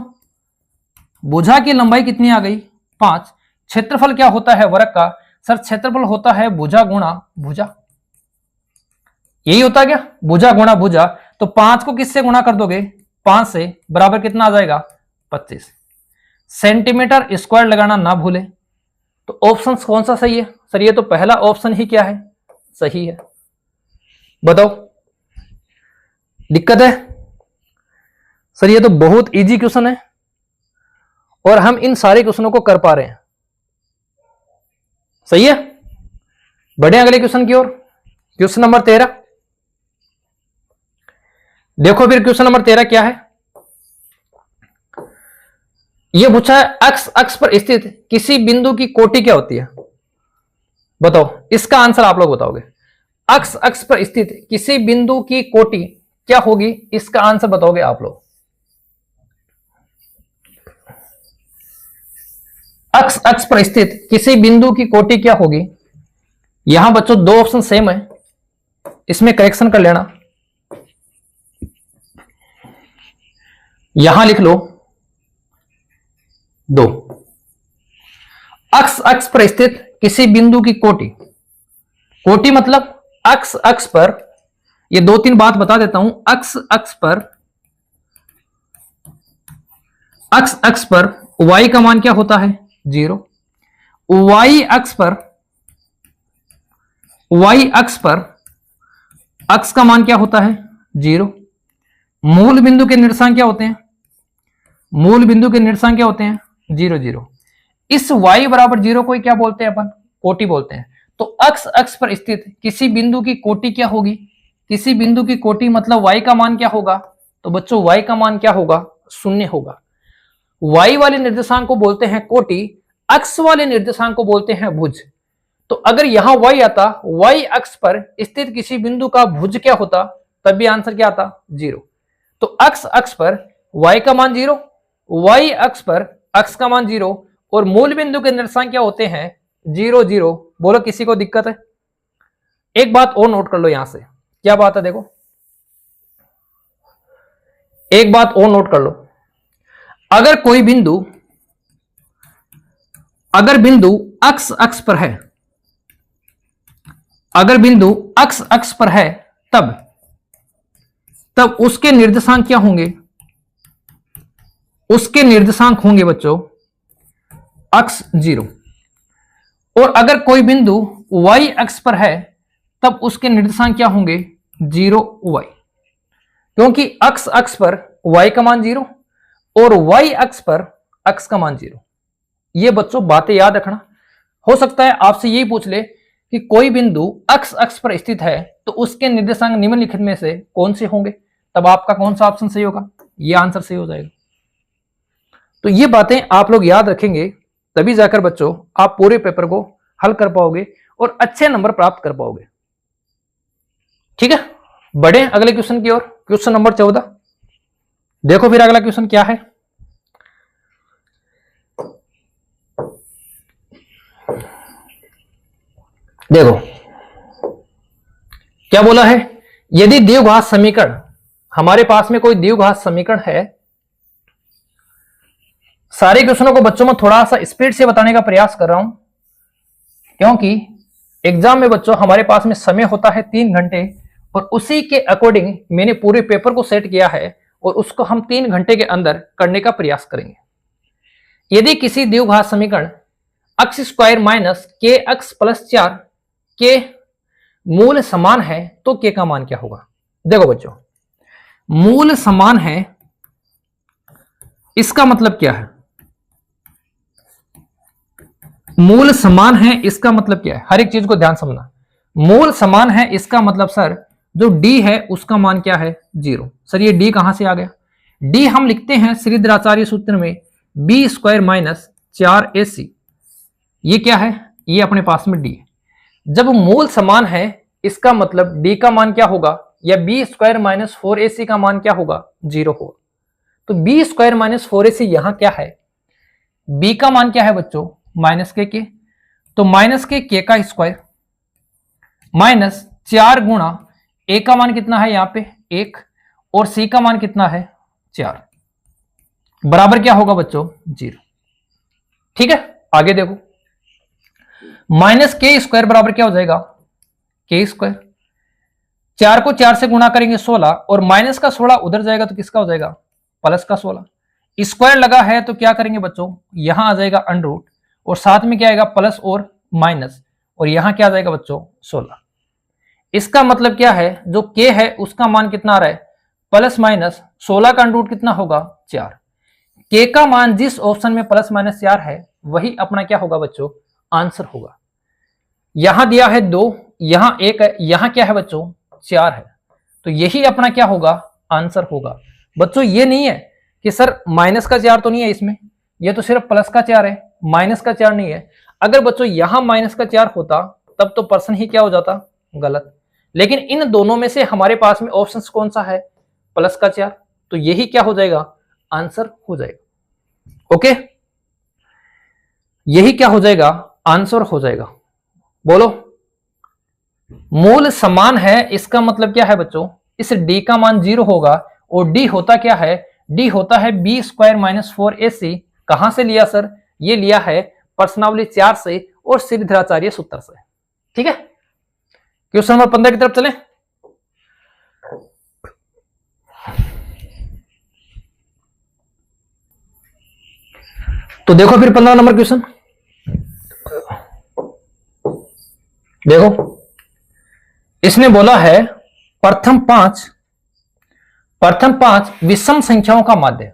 [SPEAKER 1] भुजा की लंबाई कितनी आ गई 5। क्षेत्रफल क्या होता है वर्ग का, सर क्षेत्रफल होता है भुजा गुणा भुजा, यही होता है क्या भुजा गुणा भुजा। तो 5 को किससे गुणा कर दोगे 5 से, बराबर कितना आ जाएगा 25। सेंटीमीटर स्क्वायर लगाना ना भूले। तो ऑप्शन कौन सा सही है, सर ये तो पहला ऑप्शन ही क्या है सही है। बताओ दिक्कत है, सर ये तो बहुत इजी क्वेश्चन है और हम इन सारे क्वेश्चनों को कर पा रहे हैं, सही है। बढ़े अगले क्वेश्चन की ओर, क्वेश्चन नंबर 13। देखो फिर क्वेश्चन नंबर 13 क्या है, यह पूछा है अक्ष पर स्थित किसी बिंदु की कोटि क्या होती है। बताओ इसका आंसर आप लोग बताओगे, अक्ष पर स्थित किसी बिंदु की कोटि क्या होगी, इसका आंसर बताओगे आप लोग। अक्ष पर स्थित किसी बिंदु की कोटि क्या होगी। यहां बच्चों दो ऑप्शन सेम है, इसमें करेक्शन कर लेना। यहां लिख लो 2। अक्ष पर स्थित किसी बिंदु की कोटि, कोटि मतलब अक्ष पर, ये 2-3 बात बता देता हूं। अक्ष पर y का मान क्या होता है 0। y अक्ष पर अक्ष का मान क्या होता है 0। मूल बिंदु के निर्देशांक क्या होते हैं, मूल बिंदु के निर्देशांक क्या होते हैं 0 0। इस y बराबर 0 को क्या बोलते हैं अपन, कोटि बोलते हैं। तो अक्ष पर स्थित किसी बिंदु की कोटि क्या होगी, किसी बिंदु की कोटि मतलब y का मान क्या होगा, तो बच्चों y का मान क्या होगा 0 होगा। y वाले निर्देशांक को बोलते हैं कोटि, अक्ष वाले निर्देशांक को बोलते हैं भुज। तो अगर यहां y आता, y अक्ष पर स्थित किसी बिंदु का भुज क्या होता, तब भी आंसर क्या आता 0। तो अक्ष पर y का मान 0, y अक्ष पर अक्ष का मान 0, और मूल बिंदु के निर्देशांक क्या होते हैं 0 0। बोलो किसी को दिक्कत है। एक बात और नोट कर लो यहां से, क्या बात है देखो, एक बात और नोट कर लो। अगर कोई बिंदु, अगर बिंदु अक्ष पर है, अगर बिंदु अक्ष पर है तब उसके निर्देशांक क्या होंगे, उसके निर्देशांक होंगे बच्चों अक्ष 0। और अगर कोई बिंदु y अक्ष पर है तब उसके निर्देशांक क्या होंगे 0y, क्योंकि अक्ष पर y का मान 0 और y अक्ष पर अक्ष का मान 0। ये बच्चों बातें याद रखना। हो सकता है आपसे यही पूछ ले कि कोई बिंदु अक्ष पर स्थित है तो उसके निर्देशांक निम्नलिखित में से कौन से होंगे, तब आपका कौन सा ऑप्शन सही होगा, ये आंसर सही हो जाएगा। तो ये बातें आप लोग याद रखेंगे तभी जाकर बच्चों आप पूरे पेपर को हल कर पाओगे और अच्छे नंबर प्राप्त कर पाओगे। ठीक है, बढ़े अगले क्वेश्चन की ओर। क्वेश्चन नंबर 14 देखो फिर अगला क्वेश्चन क्या है। देखो क्या बोला है, यदि द्विघात समीकरण, हमारे पास में कोई द्विघात समीकरण है। सारे क्वेश्चनों को बच्चों में थोड़ा सा स्पीड से बताने का प्रयास कर रहा हूं, क्योंकि एग्जाम में बच्चों हमारे पास में समय होता है 3 घंटे और उसी के अकॉर्डिंग मैंने पूरे पेपर को सेट किया है और उसको हम 3 घंटे के अंदर करने का प्रयास करेंगे। यदि किसी द्विघात समीकरण अक्ष स्क्वायर माइनस के अक्ष प्लस 4 के मूल समान है तो के का मान क्या होगा। देखो बच्चों, मूल समान है इसका मतलब क्या है, मूल समान है इसका मतलब क्या है, हर एक चीज को ध्यान समझना। मूल समान है इसका मतलब सर जो d है उसका मान क्या है 0। सर ये d कहां से आ गया, d हम लिखते हैं श्रीधराचार्य सूत्र में b स्क्वायर माइनस 4ac। ये क्या है, ये अपने पास में d है। जब मूल समान है इसका मतलब d का मान क्या होगा, या b स्क्वायर माइनस 4ac का मान क्या होगा 0 होगा। तो b स्क्वायर माइनस 4ac यहां क्या है, b का मान क्या है बच्चों माइनस के, तो माइनस के का स्क्वायर माइनस 4 गुणा a का मान कितना है यहाँ पे 1 और c का मान कितना है 4, बराबर क्या होगा बच्चों 0। ठीक है, आगे देखो, माइनस के स्क्वायर बराबर क्या हो जाएगा के स्क्वायर, 4 को 4 से गुणा करेंगे 16 और माइनस का 16 उधर जाएगा तो किसका हो जाएगा प्लस का 16। स्क्वायर लगा है तो क्या करेंगे बच्चों, यहां आ जाएगा अंडर रूट और साथ में क्या आएगा प्लस और माइनस, और यहां क्या आ जाएगा बच्चों 16। इसका मतलब क्या है, जो के है उसका मान कितना आ रहा है प्लस माइनस 16 का अंडर रूट कितना होगा 4। के का मान जिस ऑप्शन में प्लस माइनस 4 है वही अपना क्या होगा बच्चों आंसर होगा। यहां दिया है 2, यहां 1 है, यहां क्या है बच्चों 4 है, तो यही अपना क्या होगा आंसर होगा। बच्चों ये नहीं है कि सर माइनस का 4 तो नहीं है इसमें, ये तो सिर्फ प्लस का 4 है, माइनस का 4 नहीं है। अगर बच्चों यहां माइनस का 4 होता तब तो पर्सन ही क्या हो जाता गलत, लेकिन इन दोनों में से हमारे पास में ऑप्शन कौन सा है प्लस का 4, तो यही क्या हो जाएगा आंसर हो जाएगा। ओके, यही क्या हो जाएगा आंसर हो जाएगा। बोलो, मूल समान है इसका मतलब क्या है बच्चों, इस d का मान 0 होगा और d होता क्या है, d होता है b स्क्वायर माइनस 4ac। कहां से लिया सर, ये लिया है प्रश्नावली 4 से और श्रीधराचार्य सूत्र से। ठीक है, क्वेश्चन नंबर 15 की तरफ चलें। तो देखो फिर 15 नंबर क्वेश्चन देखो, इसने बोला है प्रथम पांच विषम संख्याओं का माध्य,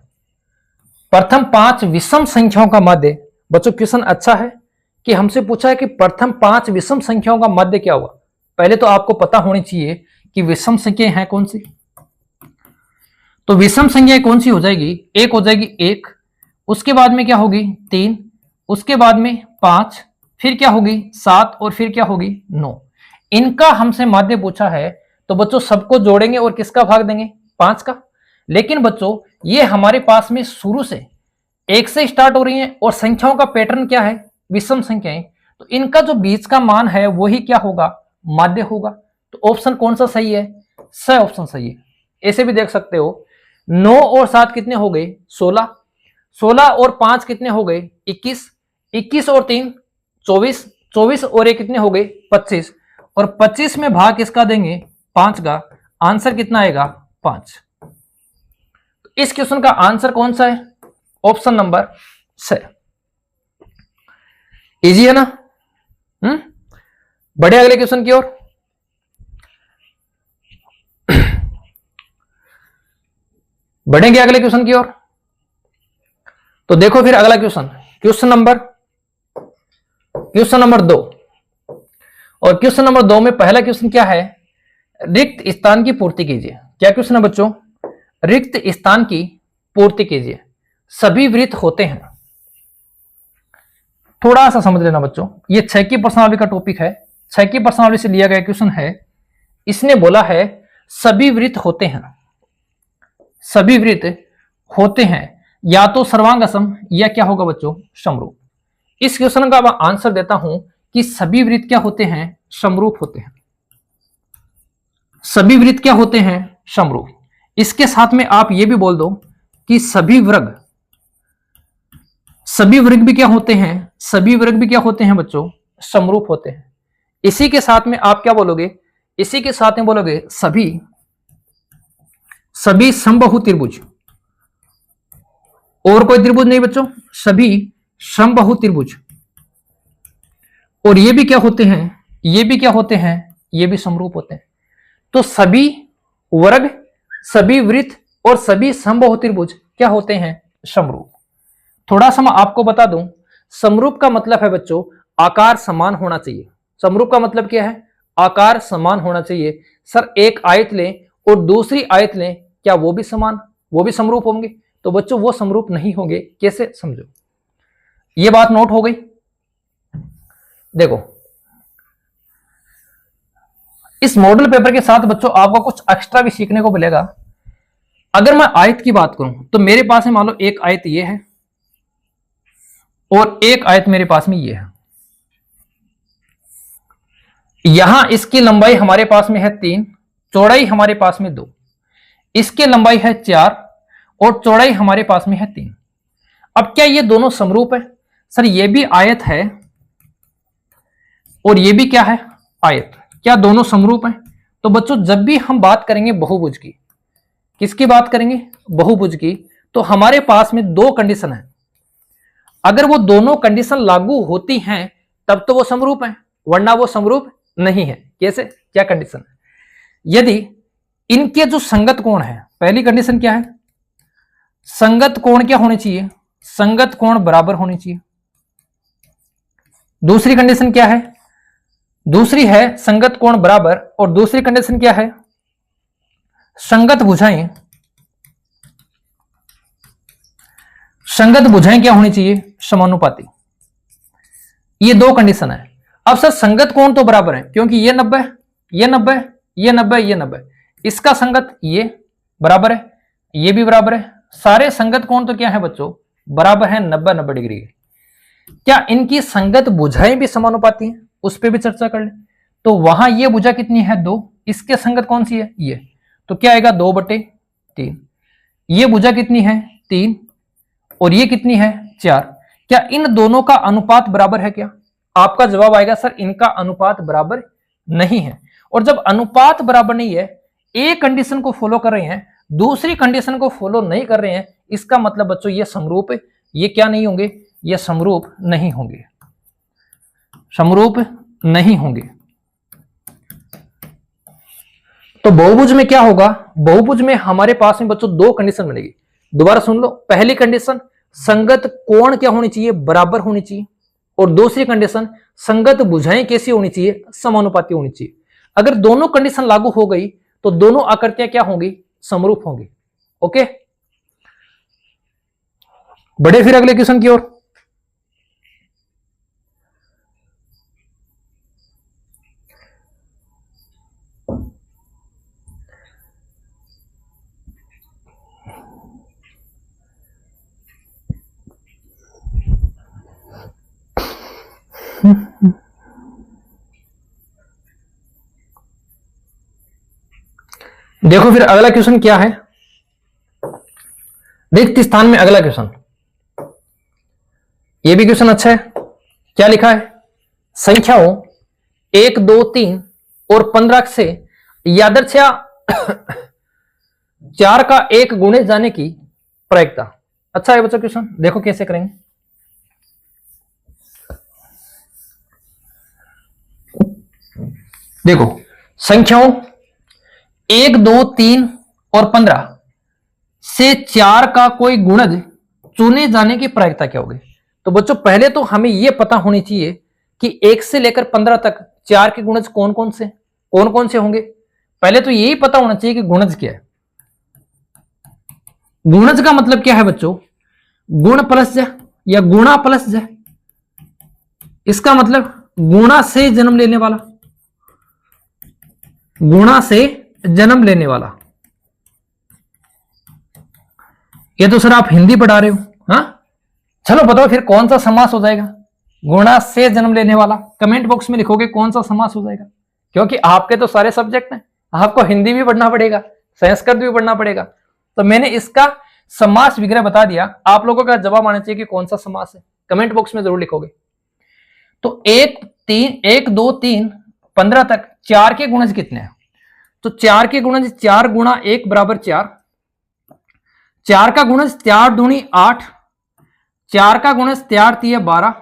[SPEAKER 1] प्रथम 5 विषम संख्याओं का माध्य। बच्चों क्वेश्चन अच्छा है कि हमसे पूछा है कि प्रथम 5 विषम संख्याओं का माध्य क्या हुआ। पहले तो आपको पता होनी चाहिए कि विषम संख्याएं हैं कौन सी। तो विषम संख्याएं कौन सी हो जाएगी, एक हो जाएगी 1, उसके बाद में क्या होगी 3, उसके बाद में 5, फिर क्या होगी 7 और फिर क्या होगी 9। इनका हमसे माध्य पूछा है तो बच्चों सबको जोड़ेंगे और किसका भाग देंगे 5 का। लेकिन बच्चों ये हमारे पास में शुरू से 1 से स्टार्ट हो रही हैं और संख्याओं का पैटर्न क्या है विषम संख्याएं, तो इनका जो बीच का मान है वही क्या होगा माध्य होगा। तो ऑप्शन कौन सा सही है, स ऑप्शन सही है। ऐसे भी देख सकते हो 9 और 7 कितने हो गए 16, 16 और 5 कितने हो गए 21, 21 और 3 24, 24 और 1 कितने हो गए 25, और 25 में भाग किसका देंगे 5 का, आंसर कितना आएगा 5। इस क्वेश्चन का आंसर कौन सा है ऑप्शन नंबर से। इजी है ना? बढ़े अगले क्वेश्चन की ओर। बढ़ेंगे अगले क्वेश्चन की ओर। तो देखो फिर अगला क्वेश्चन, क्वेश्चन नंबर 2। और क्वेश्चन नंबर 2 में पहला क्वेश्चन क्या है? रिक्त स्थान की पूर्ति कीजिए। क्या क्वेश्चन है बच्चों? रिक्त स्थान की पूर्ति कीजिए। सभी वृत्त होते हैं। थोड़ा सा समझ लेना बच्चों, ये 6 की प्रश्नावली का टॉपिक है, 6 की प्रश्नावली से लिया गया क्वेश्चन है। इसने बोला है सभी वृत्त होते हैं, सभी वृत्त होते हैं, या तो सर्वांगसम या क्या होगा बच्चों? समरूप। इस क्वेश्चन का मैं आंसर देता हूं कि सभी वृत्त क्या होते हैं? समरूप होते हैं। सभी वृत्त क्या होते हैं? समरूप। इसके साथ में आप ये भी बोल दो कि सभी वर्ग भी क्या होते हैं? सभी वर्ग भी क्या होते हैं बच्चों? समरूप होते हैं। इसी के साथ में आप क्या बोलोगे? इसी के साथ में बोलोगे सभी समबाहु त्रिभुज। और कोई त्रिभुज नहीं बच्चों, सभी समबाहु त्रिभुज। और ये भी क्या होते हैं? ये भी क्या होते हैं? ये भी समरूप होते हैं। तो सभी वर्ग, सभी वृत्त और सभी समबाहु त्रिभुज क्या होते हैं? समरूप। थोड़ा सा मैं आपको बता दूं, समरूप का मतलब है बच्चों आकार समान होना चाहिए। समरूप का मतलब क्या है? आकार समान होना चाहिए। सर एक आयत लें और दूसरी आयत लें, क्या वो भी समान, वो भी समरूप होंगे? तो बच्चों वो समरूप नहीं होंगे। कैसे? समझो, ये बात नोट हो गई। देखो इस मॉडल पेपर के साथ बच्चों आपको कुछ एक्स्ट्रा भी सीखने को मिलेगा। अगर मैं आयत की बात करूं तो मेरे पास में मान लो एक आयत ये है और एक आयत मेरे पास में ये है। यहां इसकी लंबाई हमारे पास में है 3, चौड़ाई हमारे पास में 2। इसकी लंबाई है 4 और चौड़ाई हमारे पास में है 3। अब क्या ये दोनों समरूप है? सर ये भी आयत है और ये भी क्या है? आयत। क्या दोनों समरूप हैं? तो बच्चों जब भी हम बात करेंगे बहुभुज की, किसकी बात करेंगे? बहुभुज की, तो हमारे पास में 2 कंडीशन है। अगर वो दोनों कंडीशन लागू होती हैं तब तो वो समरूप है, वरना वो समरूप नहीं है। कैसे? क्या कंडीशन है? यदि इनके जो संगत कोण है, पहली कंडीशन क्या है? संगत कोण क्या होने चाहिए? संगत कोण बराबर होनी चाहिए। दूसरी कंडीशन क्या है? दूसरी है संगत कोण बराबर, और दूसरी कंडीशन क्या है? संगत भुजाएं क्या होनी चाहिए? समानुपाती। ये 2 कंडीशन है। अब सर संगत कोण तो बराबर है, क्योंकि ये 90, ये 90, ये 90, ये 90, इसका संगत ये बराबर है, ये भी बराबर है। सारे संगत कोण तो क्या है बच्चों? बराबर है 90-90 डिग्री के। क्या इनकी संगत भुजाएं भी समानुपाती हैं? उस पर भी चर्चा कर ले। तो वहां ये भुजा कितनी है? 2। इसके संगत कौन सी है? ये। तो क्या आएगा? 2/3। ये भुजा कितनी है? 3। और ये कितनी है? 4। क्या इन दोनों का अनुपात बराबर है? क्या आपका जवाब आएगा सर इनका अनुपात बराबर नहीं है। और जब अनुपात बराबर नहीं है, एक कंडीशन को फॉलो कर रहे हैं, दूसरी कंडीशन को फॉलो नहीं कर रहे हैं, इसका मतलब बच्चों ये समरूप, ये क्या नहीं होंगे? ये समरूप नहीं होंगे, समरूप नहीं होंगे। तो बहुभुज में क्या होगा? बहुभुज में हमारे पास में बच्चों 2 कंडीशन मिलेगी। दोबारा सुन लो, पहली कंडीशन संगत कोण क्या होनी चाहिए? बराबर होनी चाहिए। और दूसरी कंडीशन संगत भुजाएं कैसी होनी चाहिए? समानुपाती होनी चाहिए। अगर दोनों कंडीशन लागू हो गई तो दोनों आकृतियां क्या होंगी? समरूप होंगी। ओके, बढ़े फिर अगले क्वेश्चन की ओर। देखो फिर अगला क्वेश्चन क्या है? रिक्त स्थान में अगला क्वेश्चन, ये भी क्वेश्चन अच्छा है। क्या लिखा है? संख्याओं 1, 2, 3 और 15 से यादृच्छिक 4 का 1 गुणे जाने की प्रायिकता। अच्छा है बच्चों क्वेश्चन, देखो कैसे करेंगे। देखो संख्याओं 1, 2, 3 और 15 से 4 का कोई गुणज चुने जाने की प्रायिकता क्या होगी। तो बच्चों पहले तो हमें यह पता होनी चाहिए कि 1 से लेकर 15 तक 4 के गुणज कौन कौन से होंगे। पहले तो यही पता होना चाहिए कि गुणज क्या है। गुणज का मतलब क्या है बच्चों, गुण प्लस ज या गुणा प्लस ज। इसका मतलब गुणा से जन्म लेने वाला, गुणा से जन्म लेने वाला। ये तो सर आप हिंदी पढ़ा रहे हो, हाँ चलो बताओ फिर कौन सा समास हो जाएगा। गुणा से जन्म लेने वाला कमेंट बॉक्स में लिखोगे कौन सा समास हो जाएगा, क्योंकि आपके तो सारे सब्जेक्ट हैं, आपको हिंदी भी पढ़ना पड़ेगा, संस्कृत भी पढ़ना पड़ेगा। तो मैंने इसका समास विग्रह बता दिया, आप लोगों का जवाब आना चाहिए कि कौन सा समास है, कमेंट बॉक्स में जरूर लिखोगे। तो 1, 2, 3, 15 तक 4 के गुणज कितने हैं। तो 4 के गुणज 4 गुणा 1 बराबर 4, 4 का गुणज 4 दूनी 8, 4 का गुणज 4 तिया 12,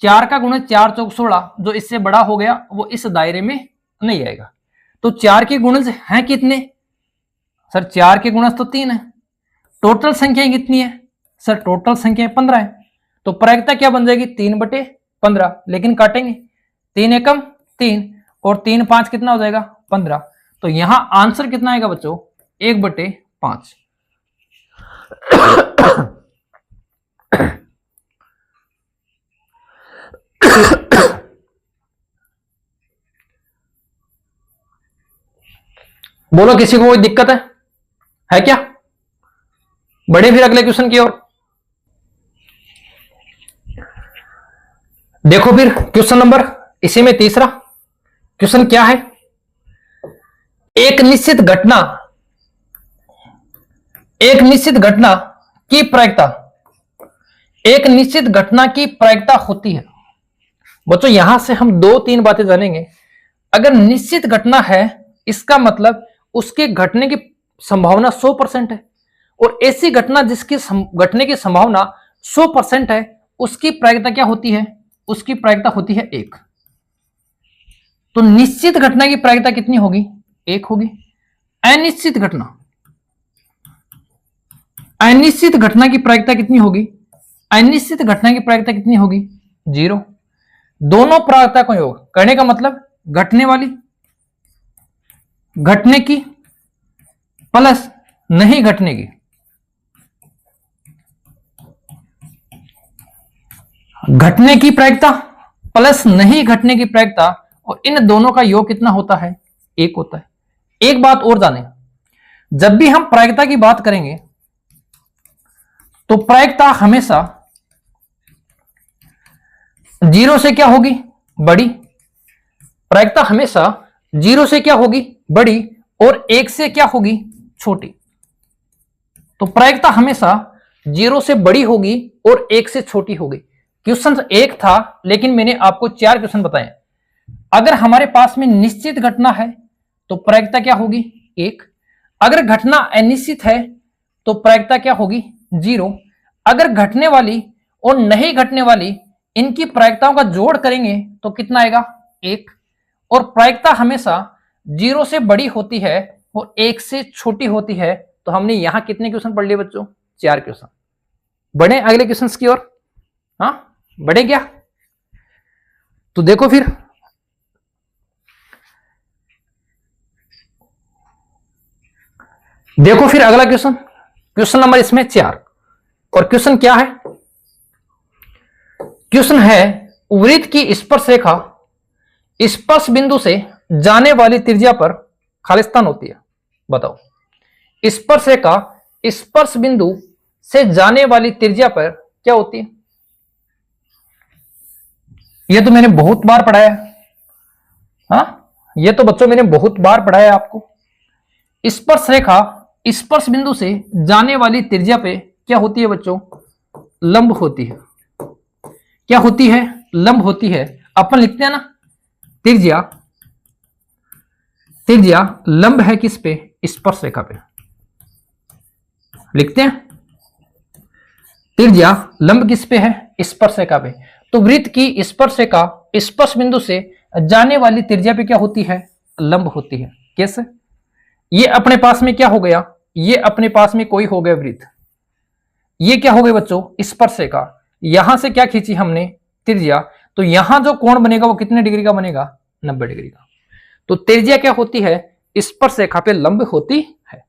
[SPEAKER 1] 4 का गुणज 4 चौक 16, जो इससे बड़ा हो गया वो इस दायरे में नहीं आएगा। तो 4 के गुणज हैं कितने सर, 4 के गुणज तो 3 है। टोटल संख्या कितनी है सर, टोटल संख्या 15 है। तो प्रायिकता क्या बन जाएगी 3/15, लेकिन काटेंगे 3 एकम 3 और 3 5 कितना हो जाएगा 15। तो यहां आंसर कितना आएगा बच्चों 1/5। बोलो किसी को कोई दिक्कत है क्या। बढ़े फिर अगले क्वेश्चन की ओर। देखो फिर क्वेश्चन नंबर इसी में तीसरा क्वेश्चन क्या है। एक निश्चित घटना की प्रायिकता, एक निश्चित घटना की प्रायिकता होती है। बच्चों यहां से हम 2-3 बातें जानेंगे। अगर निश्चित घटना है इसका मतलब उसके घटने की संभावना 100% है, और ऐसी घटना जिसकी घटने की संभावना 100% है उसकी प्रायिकता क्या होती है, उसकी प्रायिकता होती है 1। तो निश्चित घटना की प्रायिकता कितनी होगी 1 होगी। अनिश्चित घटना की प्रायिकता कितनी होगी, अनिश्चित घटना की प्रायिकता कितनी होगी 0। दोनों प्रायिकता को योग करने का मतलब घटने वाली घटने की प्लस नहीं घटने की, घटने की प्रायिकता प्लस नहीं घटने की प्रायिकता, और इन दोनों का योग कितना होता है 1 होता है। एक बात और जाने, जब भी हम प्रायिकता की बात करेंगे तो प्रायिकता हमेशा 0 से क्या होगी बड़ी, प्रायिकता हमेशा 0 से क्या होगी बड़ी और 1 से क्या होगी छोटी। तो प्रायिकता हमेशा 0 से बड़ी होगी और 1 से छोटी होगी। क्वेश्चन 1 था लेकिन मैंने आपको 4 क्वेश्चन बताए। अगर हमारे पास में निश्चित घटना है तो प्रायिकता क्या होगी 1। अगर घटना अनिश्चित है तो प्रायिकता क्या होगी 0। अगर घटने वाली और नहीं घटने वाली इनकी प्रायिकताओं का जोड़ करेंगे तो कितना आएगा 1। और प्रायिकता हमेशा 0 से बड़ी होती है और 1 से छोटी होती है। तो हमने यहां कितने क्वेश्चन पढ़ लिए बच्चों 4 क्वेश्चन। बढ़े अगले क्वेश्चन की ओर, हाँ बढ़े क्या। तो देखो फिर अगला क्वेश्चन नंबर इसमें 4। और क्वेश्चन क्या है, क्वेश्चन है वृत्त की स्पर्श रेखा स्पर्श बिंदु से जाने वाली त्रिज्या पर खालिस्तान होती है। बताओ स्पर्श रेखा स्पर्श बिंदु से जाने वाली त्रिज्या पर क्या होती है। यह तो मैंने बहुत बार पढ़ाया है, हाँ यह तो बच्चों मैंने बहुत बार पढ़ाया आपको। स्पर्श रेखा स्पर्श बिंदु से जाने वाली त्रिज्या पे क्या होती है बच्चों लंब होती है। क्या होती है लंब होती है। अपन लिखते हैं ना त्रिज्या लंब है किस पे स्पर्श रेखा पे लिखते हैं। त्रिज्या लंब किस पे है? स्पर्शरेखा पे। तो वृत्त की स्पर्शरेखा स्पर्श बिंदु से जाने वाली त्रिज्या पे क्या होती है? लंब होती है। कैसे? ये अपने पास में क्या हो गया? ये अपने पास में कोई हो गया वृत्त। ये क्या हो गई बच्चों? स्पर्शरेखा। यहां से क्या खींची हमने? त्रिज्या। तो यहां जो कोण बनेगा वो कितने डिग्री का बनेगा? 90 डिग्री का। तो त्रिज्या क्या होती है? स्पर्शरेखा पे लंब होती है।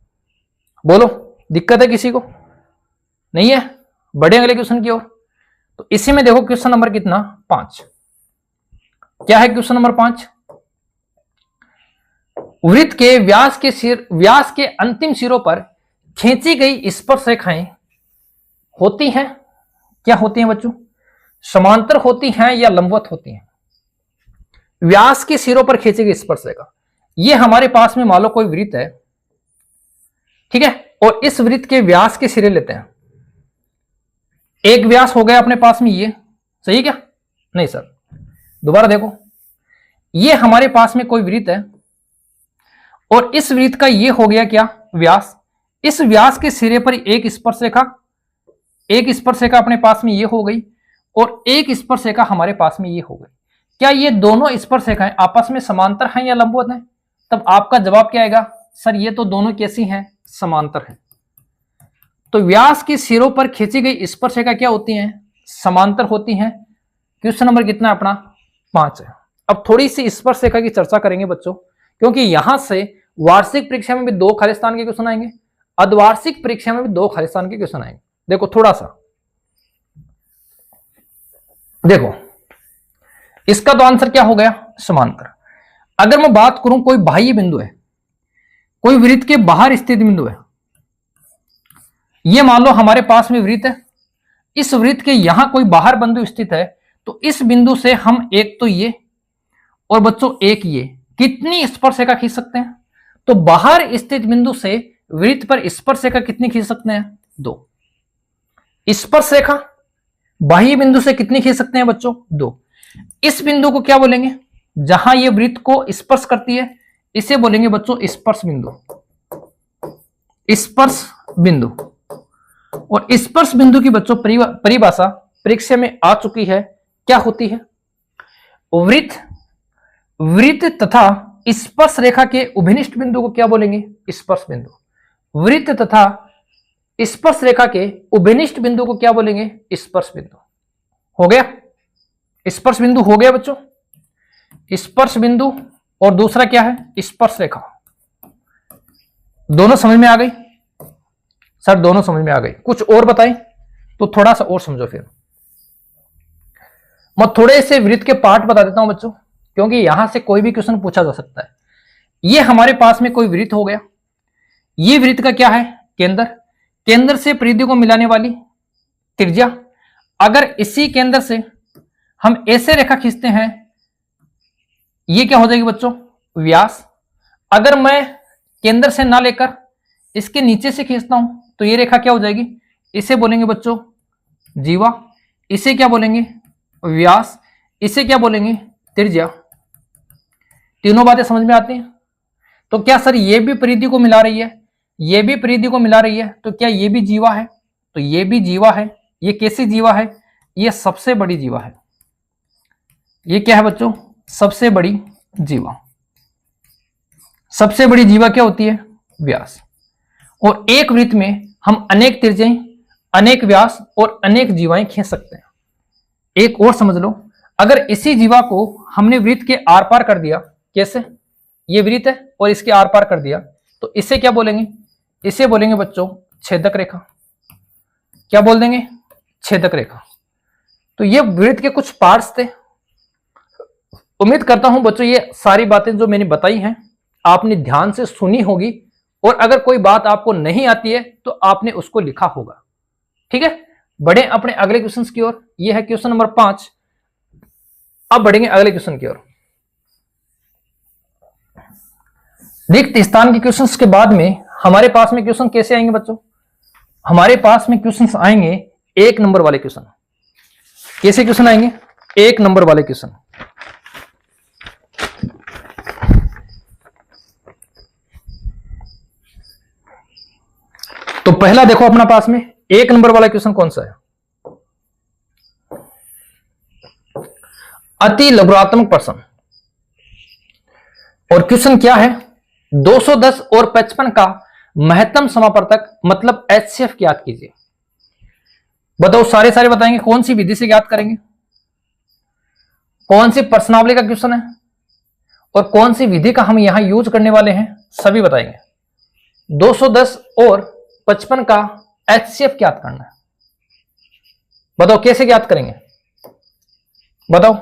[SPEAKER 1] बोलो, दिक्कत है किसी को? नहीं है? बढ़े अगले क्वेश्चन की ओर। तो इसी में देखो क्वेश्चन नंबर कितना? 5। क्या है क्वेश्चन नंबर 5? वृत्त के व्यास के अंतिम सिरों पर खींची गई स्पर्शरेखाएं होती हैं। क्या होती हैं बच्चों? समांतर होती हैं या लंबवत होती हैं? व्यास के सिरों पर खींची गई स्पर्शरेखा। ये हमारे पास में मान लो कोई वृत्त है, ठीक है, और इस वृत्त के व्यास के सिरे लेते हैं। एक व्यास हो गया अपने पास में ये, सही क्या? नहीं सर, दोबारा देखो, ये हमारे पास में कोई वृत्त है और इस वृत्त का ये हो गया क्या? व्यास। इस व्यास के सिरे पर एक स्पर्शरेखा अपने पास में ये हो गई और एक स्पर्शरेखा हमारे पास में ये हो गई। क्या ये दोनों स्पर्शरेखाएं आपस में समांतर हैं या लंबवत हैं? तब आपका जवाब क्या आएगा? सर ये तो दोनों कैसी हैं? समांतर हैं। तो व्यास के सिरों पर खींची गई स्पर्शरेखा क्या होती हैं? समांतर होती हैं। क्वेश्चन नंबर कितना अपना? 5 है। अब थोड़ी सी स्पर्शरेखा की चर्चा करेंगे बच्चों, क्योंकि यहां से वार्षिक परीक्षा में भी 2 खाली स्थान के क्वेश्चन आएंगे, अर्धवार्षिक परीक्षा में भी 2 खाली स्थान के क्वेश्चन आएंगे। देखो थोड़ा सा देखो, इसका तो आंसर क्या हो गया? समांतर। अगर मैं बात करूं कोई बाह्य बिंदु है, कोई वृत्त के बाहर स्थित बिंदु है, ये मान लो हमारे पास में वृत्त है, इस वृत्त के यहां कोई बाहर बिंदु स्थित है, तो इस बिंदु से हम एक तो ये और बच्चों एक ये कितनी स्पर्शरेखा खींच सकते हैं? तो बाहर स्थित बिंदु से वृत्त पर स्पर्शरेखा कितनी खींच सकते हैं? 2। स्पर्शरेखा बाह्य बिंदु से कितनी खींच सकते हैं बच्चों? 2। इस बिंदु को क्या बोलेंगे? जहां ये वृत्त को स्पर्श करती है, इसे बोलेंगे बच्चों स्पर्श बिंदु। स्पर्श बिंदु। और स्पर्श बिंदु की बच्चों परिभाषा परीक्षा में आ चुकी है। क्या होती है? वृत्त तथा स्पर्श रेखा के उभयनिष्ठ बिंदु को क्या बोलेंगे? स्पर्श बिंदु। वृत्त तथा स्पर्श रेखा के उभयनिष्ठ बिंदु को क्या बोलेंगे? स्पर्श बिंदु। हो गया? स्पर्श बिंदु हो गया बच्चों। स्पर्श बिंदु और दूसरा क्या है? स्पर्श रेखा। दोनों समझ में आ गई? सर दोनों समझ में आ गई। कुछ और बताएं तो थोड़ा सा और समझो। फिर मैं थोड़े से वृत्त के पार्ट बता देता हूं बच्चों, क्योंकि यहां से कोई भी क्वेश्चन पूछा जा सकता है। ये हमारे पास में कोई वृत्त हो गया। ये वृत्त का क्या है? केंद्र से परिधि को मिलाने वाली त्रिज्या। अगर इसी केंद्र से हम ऐसे रेखा खींचते हैं, ये क्या हो जाएगी बच्चों? व्यास। अगर मैं केंद्र से ना लेकर इसके नीचे से खींचता हूं तो ये रेखा क्या हो जाएगी? इसे बोलेंगे बच्चों जीवा। इसे क्या बोलेंगे? व्यास। इसे क्या बोलेंगे? त्रिज्या। तीनों बातें समझ में आती हैं? तो क्या सर ये भी परिधि को मिला रही है, ये भी परिधि को मिला रही है, तो क्या ये भी जीवा है? तो ये भी जीवा है। ये कैसी जीवा है? ये सबसे बड़ी जीवा है। ये क्या है बच्चों? सबसे बड़ी जीवा। सबसे बड़ी जीवा क्या होती है? व्यास। और एक वृत्त में हम अनेक त्रिज्याएं, अनेक व्यास और अनेक जीवाएं खींच सकते हैं। एक और समझ लो, अगर इसी जीवा को हमने वृत्त के आर पार कर दिया, कैसे? ये वृत्त है और इसके आर पार कर दिया, तो इसे क्या बोलेंगे? इसे बोलेंगे बच्चों छेदक रेखा। क्या बोल देंगे? छेदक रेखा। तो ये वृत्त के कुछ पार्ट्स थे। उम्मीद करता हूं बच्चों ये सारी बातें जो मैंने बताई हैं आपने ध्यान से सुनी होगी, और अगर कोई बात आपको नहीं आती है तो आपने उसको लिखा होगा। ठीक है, बढ़े अपने अगले क्वेश्चन की ओर। यह है क्वेश्चन नंबर 5। अब बढ़ेंगे अगले क्वेश्चन की ओर। रिक्त स्थान के क्वेश्चंस के बाद में हमारे पास में क्वेश्चन कैसे आएंगे बच्चों? हमारे पास में क्वेश्चंस आएंगे 1 नंबर वाले क्वेश्चन। कैसे क्वेश्चन आएंगे? 1 नंबर वाले क्वेश्चन। तो पहला देखो अपना पास में 1 नंबर वाला क्वेश्चन कौन सा है? अति लघुत्तम प्रश्न। और क्वेश्चन क्या है, 210 और 55 का महत्तम समापवर्तक मतलब एचसीएफ ज्ञात कीजिए। बताओ, सारे बताएंगे। कौन सी विधि से ज्ञात करेंगे, कौन सी प्रश्नावली का क्वेश्चन है और कौन सी विधि का हम यहां यूज करने वाले हैं, सभी बताएंगे। 210 और 55 का एचसीएफ ज्ञात करना है। बताओ कैसे ज्ञात करेंगे, बताओ।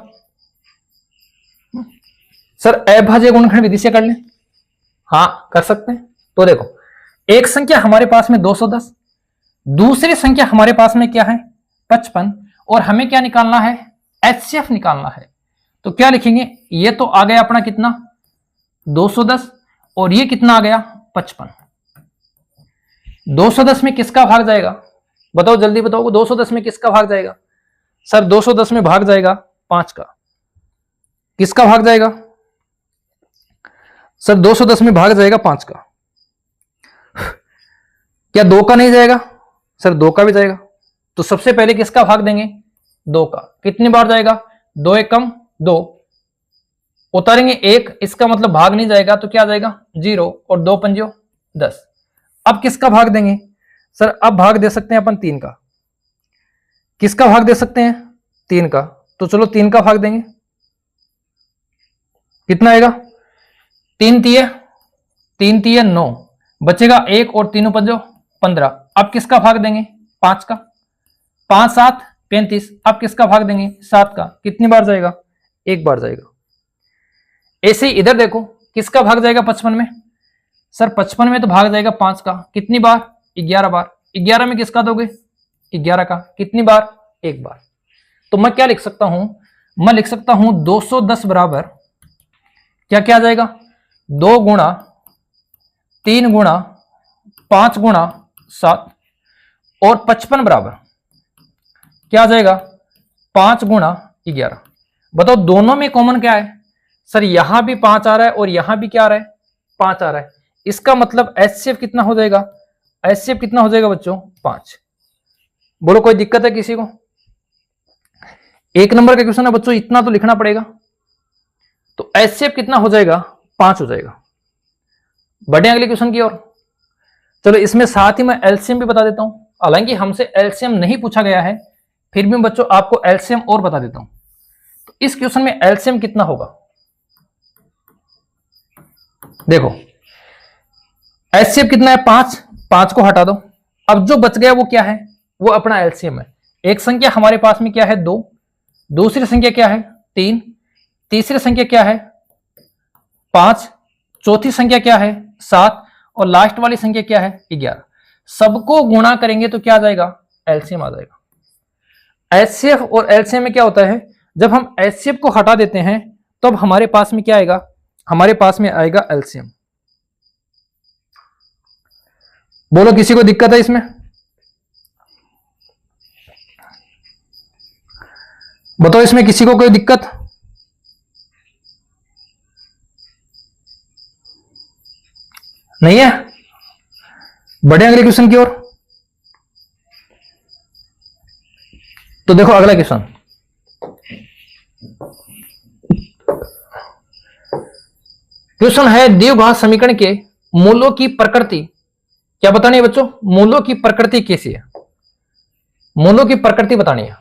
[SPEAKER 1] सर अभाज्य गुणनखंड विधि से कर लें, हाँ कर सकते हैं। तो देखो, एक संख्या हमारे पास में 210, दूसरी संख्या हमारे पास में क्या है 55, और हमें क्या निकालना है, एचसीएफ निकालना है। तो क्या लिखेंगे, ये तो आ गया अपना कितना 210 और ये कितना आ गया 55। 210 में किसका भाग जाएगा, बताओ जल्दी बताओ। 210 में किसका भाग जाएगा, सर 210 में भाग जाएगा 5 का। किसका भाग जाएगा, सर 210 में भाग जाएगा 5 का। क्या 2 का नहीं जाएगा, सर 2 का भी जाएगा। तो सबसे पहले किसका भाग देंगे, 2 का। कितनी बार जाएगा, 2 एक कम 2, उतारेंगे 1, इसका मतलब भाग नहीं जाएगा, तो क्या जाएगा 0, और 2 पंजो 10। अब किसका भाग देंगे, सर अब भाग दे सकते हैं अपन 3 का। किसका भाग दे सकते हैं, 3 का। तो चलो 3 का भाग देंगे, कितना आएगा, 3 तिये 9, बचेगा 1 और 3 पंजो 15। अब किसका भाग देंगे, 5 का। 5 7 35। अब किसका भाग देंगे, 7 का। कितनी बार जाएगा, 1 बार जाएगा। ऐसे ही इधर देखो, किसका भाग जाएगा 55 में, सर 55 में तो भाग जाएगा 5 का। कितनी बार, 11 बार। 11 में किसका दोगे, 11 का। कितनी बार, 1 बार। तो मैं क्या लिख सकता हूं, मैं लिख सकता हूं 210 बराबर क्या क्या आ जाएगा, 2 गुणा 3 गुणा 5 गुणा 7, और 55 बराबर क्या आ जाएगा 5 गुणा 11। बताओ दोनों में कॉमन क्या है, सर यहां भी 5 आ रहा है और यहां भी क्या आ रहा है 5 आ रहा है। इसका मतलब एचसीएफ कितना हो जाएगा, एचसीएफ कितना हो जाएगा बच्चों 5। बोलो कोई दिक्कत है किसी को, 1 नंबर का क्वेश्चन है बच्चों, इतना तो लिखना पड़ेगा। तो एचसीएफ कितना हो जाएगा 5 हो जाएगा। बढ़े अगले क्वेश्चन की ओर। चलो इसमें साथ ही मैं एलसीएम भी बता देता हूं, हालांकि हमसे एलसीएम नहीं पूछा गया है, फिर भी बच्चों आपको एलसीएम और बता देता हूं। तो इस क्वेश्चन में एलसीएम कितना होगा, देखो एचसीएफ कितना है 5, 5 को हटा दो। अब जो बच गया वो क्या है, वो अपना एलसीएम है। एक संख्या हमारे पास में क्या है 2, दूसरी संख्या क्या है 3, तीसरी संख्या क्या है 5, चौथी संख्या क्या है 7, और लास्ट वाली संख्या क्या है 11। सबको गुणा करेंगे तो क्या आ जाएगा, एलसीएम आ जाएगा। एचसीएफ और एलसीएम में क्या होता है, जब हम एचसीएफ को हटा देते हैं तो अब हमारे पास में क्या आएगा, हमारे पास में आएगा एलसीएम। बोलो किसी को दिक्कत है इसमें, बताओ इसमें किसी को कोई दिक्कत, नहीं है। बढ़े अगले क्वेश्चन की ओर। तो देखो अगला क्वेश्चन, क्वेश्चन है द्विघात समीकरण के मूलों की प्रकृति। क्या बतानी है बच्चों, मूलों की प्रकृति कैसी है, मूलों की प्रकृति बतानी है।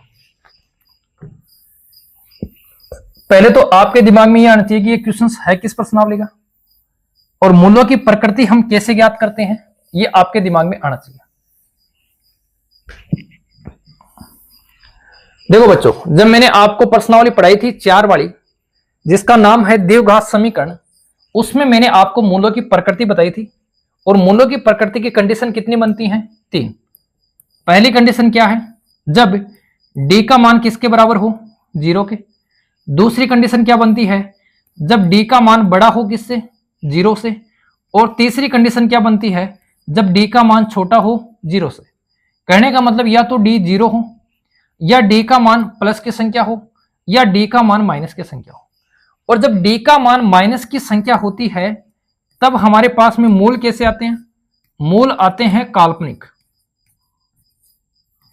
[SPEAKER 1] पहले तो आपके दिमाग में यह आना चाहिए कि ये क्वेश्चन है किस प्रश्नावली का, और मूलों की प्रकृति हम कैसे ज्ञात करते हैं, ये आपके दिमाग में आना चाहिए। देखो बच्चों, जब मैंने आपको प्रश्नावली पढ़ाई थी 4 वाली, जिसका नाम है द्विघात समीकरण, उसमें मैंने आपको मूलों की प्रकृति बताई थी। और मूलों की प्रकृति की कंडीशन कितनी बनती हैं, 3। पहली कंडीशन क्या है, जब d का मान किसके बराबर हो, 0 के। दूसरी कंडीशन क्या बनती है, जब d का मान बड़ा हो किससे, 0 से। और तीसरी कंडीशन क्या बनती है, जब d का मान छोटा हो 0 से। कहने का मतलब या तो d 0 हो, या d का मान प्लस की संख्या हो, या d का मान माइनस की संख्या हो। और जब d का मान माइनस की संख्या होती है तब हमारे पास में मूल कैसे आते हैं, मूल आते हैं काल्पनिक।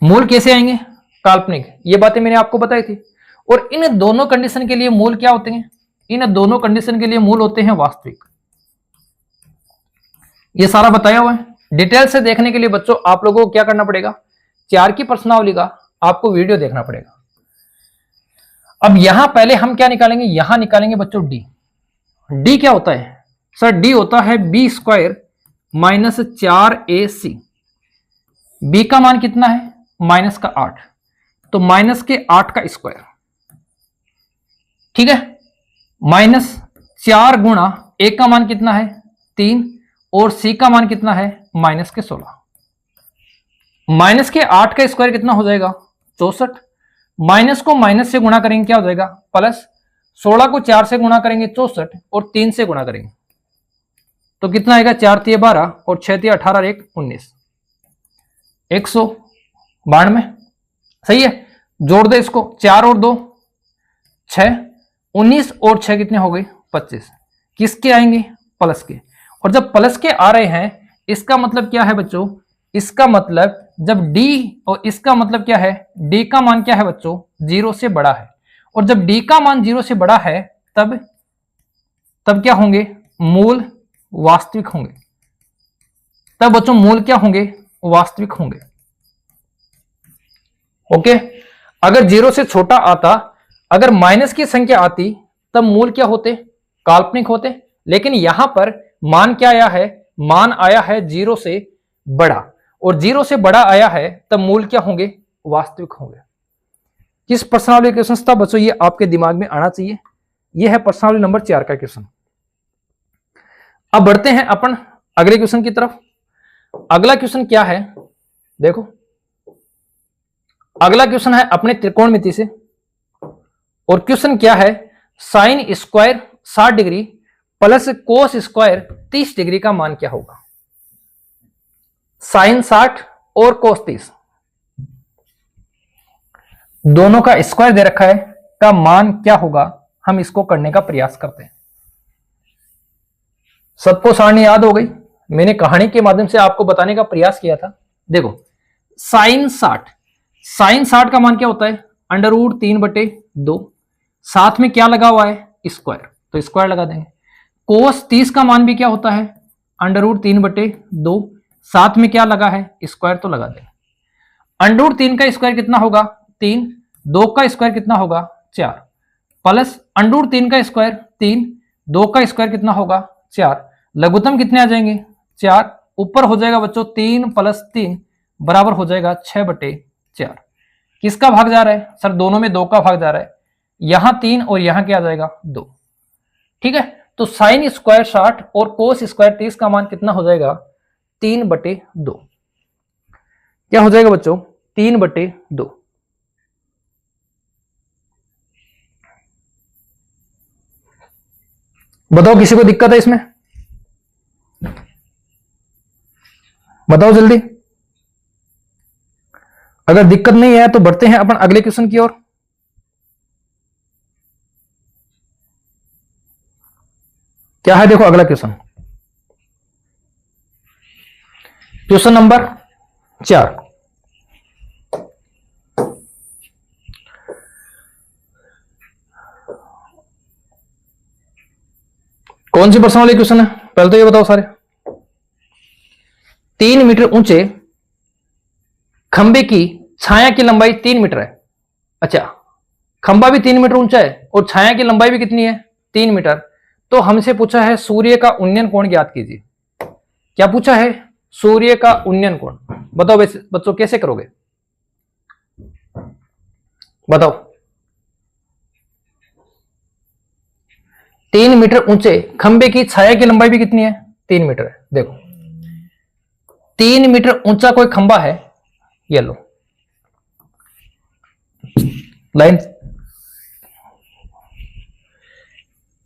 [SPEAKER 1] मूल कैसे आएंगे, काल्पनिक। ये बातें मैंने आपको बताई थी। और इन दोनों कंडीशन के लिए मूल क्या होते हैं? इन दोनों कंडीशन के लिए मूल होते हैं वास्तविक। ये सारा बताया हुआ है। डिटेल से देखने के लिए बच्चों आप लोगों को क्या करना पड़ेगा? 4 की प्रश्नावली का आपको वीडियो देखना पड़ेगा। अब यहां पहले हम क्या निकालेंगे? यहां निकालेंगे बच्चों डी। डी क्या होता है सर? डी होता है B square minus 4ac। B का मान कितना है? माइनस का 8, तो माइनस के 8 का स्क्वायर, ठीक है, माइनस 4 गुणा ए का मान कितना है? 3, और सी का मान कितना है? माइनस के 16। माइनस के 8 का स्क्वायर कितना हो जाएगा? 64। माइनस को माइनस से गुणा करेंगे क्या हो जाएगा? प्लस। 16 को 4 से गुणा करेंगे 64, और 3 से गुणा करेंगे तो कितना आएगा? 4 3 12 और 6 3 18 1 19, 192। सही है, जोड़ दे इसको। 4 और 2 6, 19 और 6 कितने हो गए? 25। किसके आएंगे? प्लस के। और जब प्लस के आ रहे हैं इसका मतलब क्या है बच्चों? इसका मतलब जब d, और इसका मतलब क्या है? d का मान क्या है बच्चों? 0 से बड़ा है। और जब d का मान 0 से बड़ा है तब क्या होंगे? मूल वास्तविक होंगे। तब बच्चों मूल क्या होंगे? वास्तविक होंगे। ओके, अगर 0 से छोटा आता, अगर माइनस की संख्या आती तब मूल क्या होते? काल्पनिक होते। लेकिन यहां पर मान क्या आया है? मान आया है 0 से बड़ा, और 0 से बड़ा आया है तब मूल क्या होंगे? वास्तविक होंगे। किस प्रश्नावली क्वेश्चन था बच्चों? ये आपके दिमाग में आना चाहिए। यह है प्रश्नावली नंबर 4 का क्वेश्चन। अब बढ़ते हैं अपन अगले क्वेश्चन की तरफ। अगला क्वेश्चन क्या है? देखो, अगला क्वेश्चन है अपने त्रिकोणमिति से, और क्वेश्चन क्या है? Sine square 60 degree plus cos square 30 degree का मान क्या होगा? साइन 60 और कोस 30 दोनों का स्क्वायर दे रखा है, का मान क्या होगा? हम इसको करने का प्रयास करते हैं। सबको सारणी याद हो गई? मैंने कहानी के माध्यम से आपको बताने का प्रयास किया था। देखो, साइन 60 का मान क्या होता है? √3/2। साथ में क्या लगा हुआ है? स्क्वायर, तो स्क्वायर लगा देंगे। कोस 30 का मान भी क्या होता है? √3/2। साथ में क्या लगा है? स्क्वायर, तो लगा देंगे। √3 का स्क्वायर कितना होगा? 3। 2 का स्क्वायर कितना होगा? 4, प्लस √3 का स्क्वायर 3, 2 का स्क्वायर कितना होगा? 4। लघुत्तम कितने आ जाएंगे? 4। ऊपर हो जाएगा बच्चों 3 + 3 बराबर हो जाएगा 6/4। किसका भाग जा रहा है सर? दोनों में 2 का भाग जा रहा है। यहां 3 और यहां क्या आ जाएगा? 2। ठीक है, तो साइन स्क्वायर 60 और कोस स्क्वायर 30 का मान कितना हो जाएगा? 3/2। क्या हो जाएगा बच्चों? 3/2। बताओ, किसी को दिक्कत है इसमें? बताओ जल्दी। अगर दिक्कत नहीं है तो बढ़ते हैं अपन अगले क्वेश्चन की ओर। क्या है? देखो अगला क्वेश्चन, क्वेश्चन नंबर 4। कौन सी प्रश्नावली क्वेश्चन है? पहले तो ये बताओ सारे। 3 मीटर ऊंचे खंबे की छाया की लंबाई 3 मीटर है। अच्छा, खंबा भी 3 मीटर ऊंचा है और छाया की लंबाई भी कितनी है? 3 मीटर। तो हमसे पूछा है सूर्य का उन्नयन कोण ज्ञात कीजिए। क्या पूछा है? सूर्य का उन्नयन कोण। बताओ बच्चों कैसे करोगे? बताओ। 3 मीटर ऊंचे खंबे की छाया की लंबाई भी कितनी है? 3 मीटर है। देखो, 3 मीटर ऊंचा कोई खंबा है, ये लो लाइन,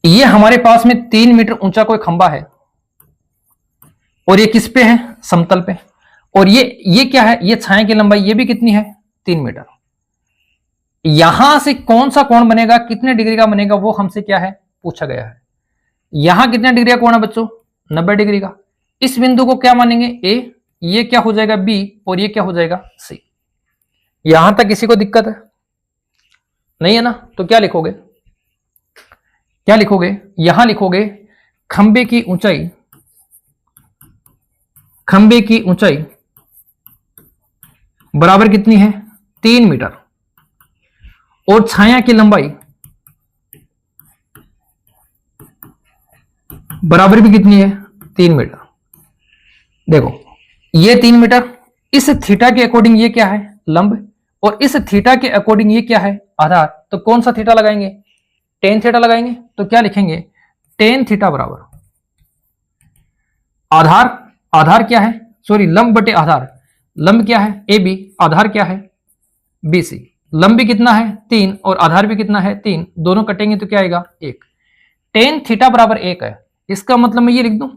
[SPEAKER 1] ये हमारे पास में 3 मीटर ऊंचा कोई खंबा है, और ये किस पे है? समतल पे। और ये क्या है? ये छाया की लंबाई, ये भी कितनी है? 3 मीटर। यहां से कौन सा कोण बनेगा, कितने डिग्री का बनेगा, वो हमसे क्या है? पूछा गया है। यहां कितने डिग्री का कोण है बच्चों? 90 डिग्री का। इस बिंदु को क्या मानेंगे? ए। ये क्या हो जाएगा? बी। और ये क्या हो जाएगा? सी। यहां तक किसी को दिक्कत है? नहीं है ना, तो क्या लिखोगे, क्या लिखोगे, यहां लिखोगे खंबे की ऊंचाई, खंबे की ऊंचाई बराबर कितनी है 3 मीटर और छाया की लंबाई बराबर भी कितनी है 3 मीटर। देखो ये 3 मीटर, इस थीटा के अकॉर्डिंग ये क्या है लंब, और इस थीटा के अकॉर्डिंग ये क्या है आधार, तो कौन सा थीटा लगाएंगे, टेन थीटा लगाएंगे। तो क्या लिखेंगे, टेन थीटा बराबर आधार, आधार क्या है, सॉरी लंब बटे आधार, लंब क्या है ए बी, आधार क्या है बी सी, लंब भी कितना है 3 और आधार भी कितना है 3, दोनों कटेंगे तो क्या आएगा 1। टेन थीटा बराबर 1 है, इसका मतलब मैं ये लिख दूं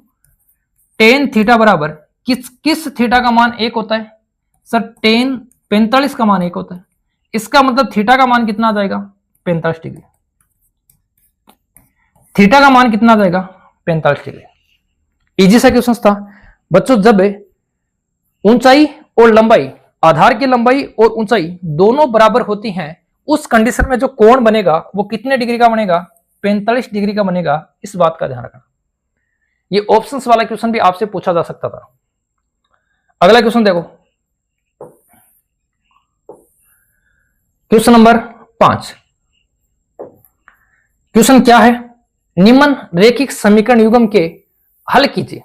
[SPEAKER 1] टेन थीटा बराबर किस थीटा का मान 1 होता है सर, टेन 45 का मान 1 होता है, इसका मतलब थीटा का मान कितना आ जाएगा 45 डिग्री, थीटा का मान कितना आ जाएगा 45 डिग्री। इजी सा क्वेश्चन था बच्चों। जब ऊंचाई और लंबाई, आधार की लंबाई और ऊंचाई दोनों बराबर होती हैं, उस कंडीशन में जो कोण बनेगा वो कितने डिग्री का बनेगा 45 डिग्री का बनेगा, इस बात का ध्यान रखना। ये ऑप्शंस वाला क्वेश्चन भी आपसे पूछा जा सकता था। अगला क्वेश्चन देखो, क्वेश्चन नंबर 5। क्वेश्चन क्या है, निम्न रेखिक समीकरण युग्म के हल कीजिए।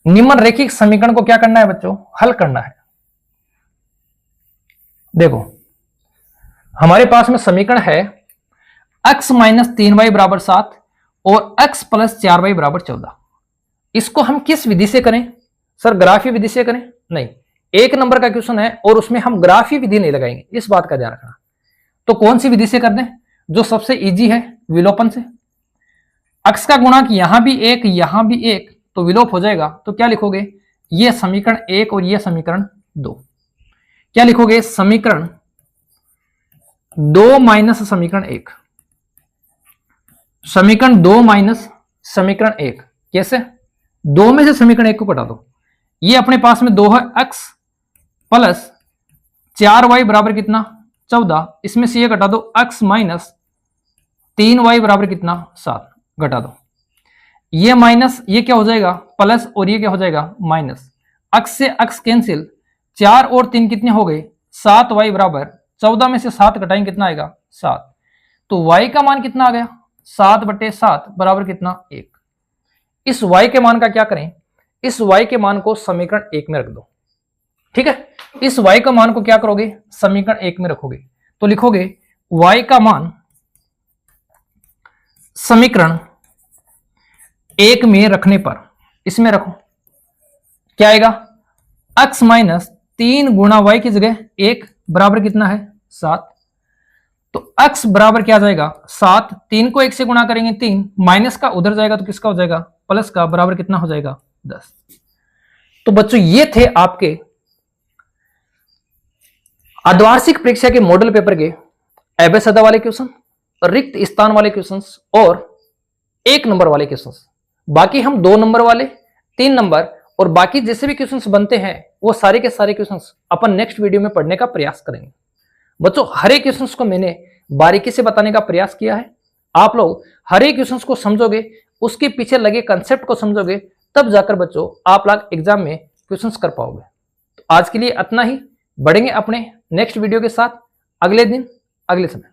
[SPEAKER 1] निम्न रेखिक समीकरण को क्या करना है बच्चों, हल करना है। देखो हमारे पास में समीकरण है x माइनस 3y बराबर 7 और x प्लस 4y बराबर 14। इसको हम किस विधि से करें सर, ग्राफी विधि से करें, नहीं, 1 नंबर का क्वेश्चन है और उसमें हम ग्राफी विधि नहीं लगाएंगे, इस बात का ध्यान रखना। तो कौन सी विधि से कर दें, जो सबसे इजी है, विलोपन से। x का गुणांक यहां भी 1 यहां भी 1 तो विलोप हो जाएगा, तो क्या लिखोगे, ये समीकरण 1 और ये समीकरण 2। क्या लिखोगे, समीकरण 2 माइनस समीकरण 1, समीकरण 2 माइनस समीकरण 1। कैसे, 2 में से समीकरण 1 को घटा दो, ये अपने पास में 2 है x प्लस 4y बराबर कितना 14, इसमें से ये घटा दो x माइनस 3y बराबर कितना 7, घटा दो, ये माइनस ये क्या हो जाएगा प्लस और ये क्या हो जाएगा माइनस, x से x कैंसिल, 4 और 3 कितने हो गए 7y बराबर 14 में से 7 घटाएंगे कितना आएगा 7, तो y का मान कितना आ गया 7/7 बराबर कितना 1। इस y के मान का क्या करें, इस y के मान को समीकरण 1 में रख दो, ठीक है। इस y का मान को क्या करोगे, समीकरण 1 में रखोगे, तो लिखोगे y का मान समीकरण 1 में रखने पर, इसमें रखो, क्या आएगा, x माइनस 3 गुणा y की जगह 1 बराबर कितना है 7, तो x बराबर क्या आ जाएगा 7, 3 को 1 से गुणा करेंगे 3, माइनस का उधर जाएगा तो किसका हो जाएगा प्लस का, बराबर कितना हो जाएगा 10। तो बच्चों ये थे आपके अर्धवार्षिक परीक्षा के मॉडल पेपर के एबे सदा वाले क्वेश्चन, रिक्त स्थान वाले क्वेश्चंस और 1 नंबर वाले क्वेश्चंस। बाकी हम 2 नंबर वाले, 3 नंबर और बाकी जैसे भी क्वेश्चंस बनते हैं वो सारे के सारे क्वेश्चंस अपन नेक्स्ट वीडियो में पढ़ने का प्रयास करेंगे। बच्चों हर एक क्वेश्चंस को मैंने बारीकी से बताने का प्रयास किया है, आप लोग हर एक क्वेश्चंस को समझोगे, उसके पीछे लगे कंसेप्ट को समझोगे, तब जाकर बच्चों आप लोग एग्जाम में क्वेश्चंस कर पाओगे। तो आज के लिए इतना ही, बढ़ेंगे अपने नेक्स्ट वीडियो के साथ अगले दिन अगले समय।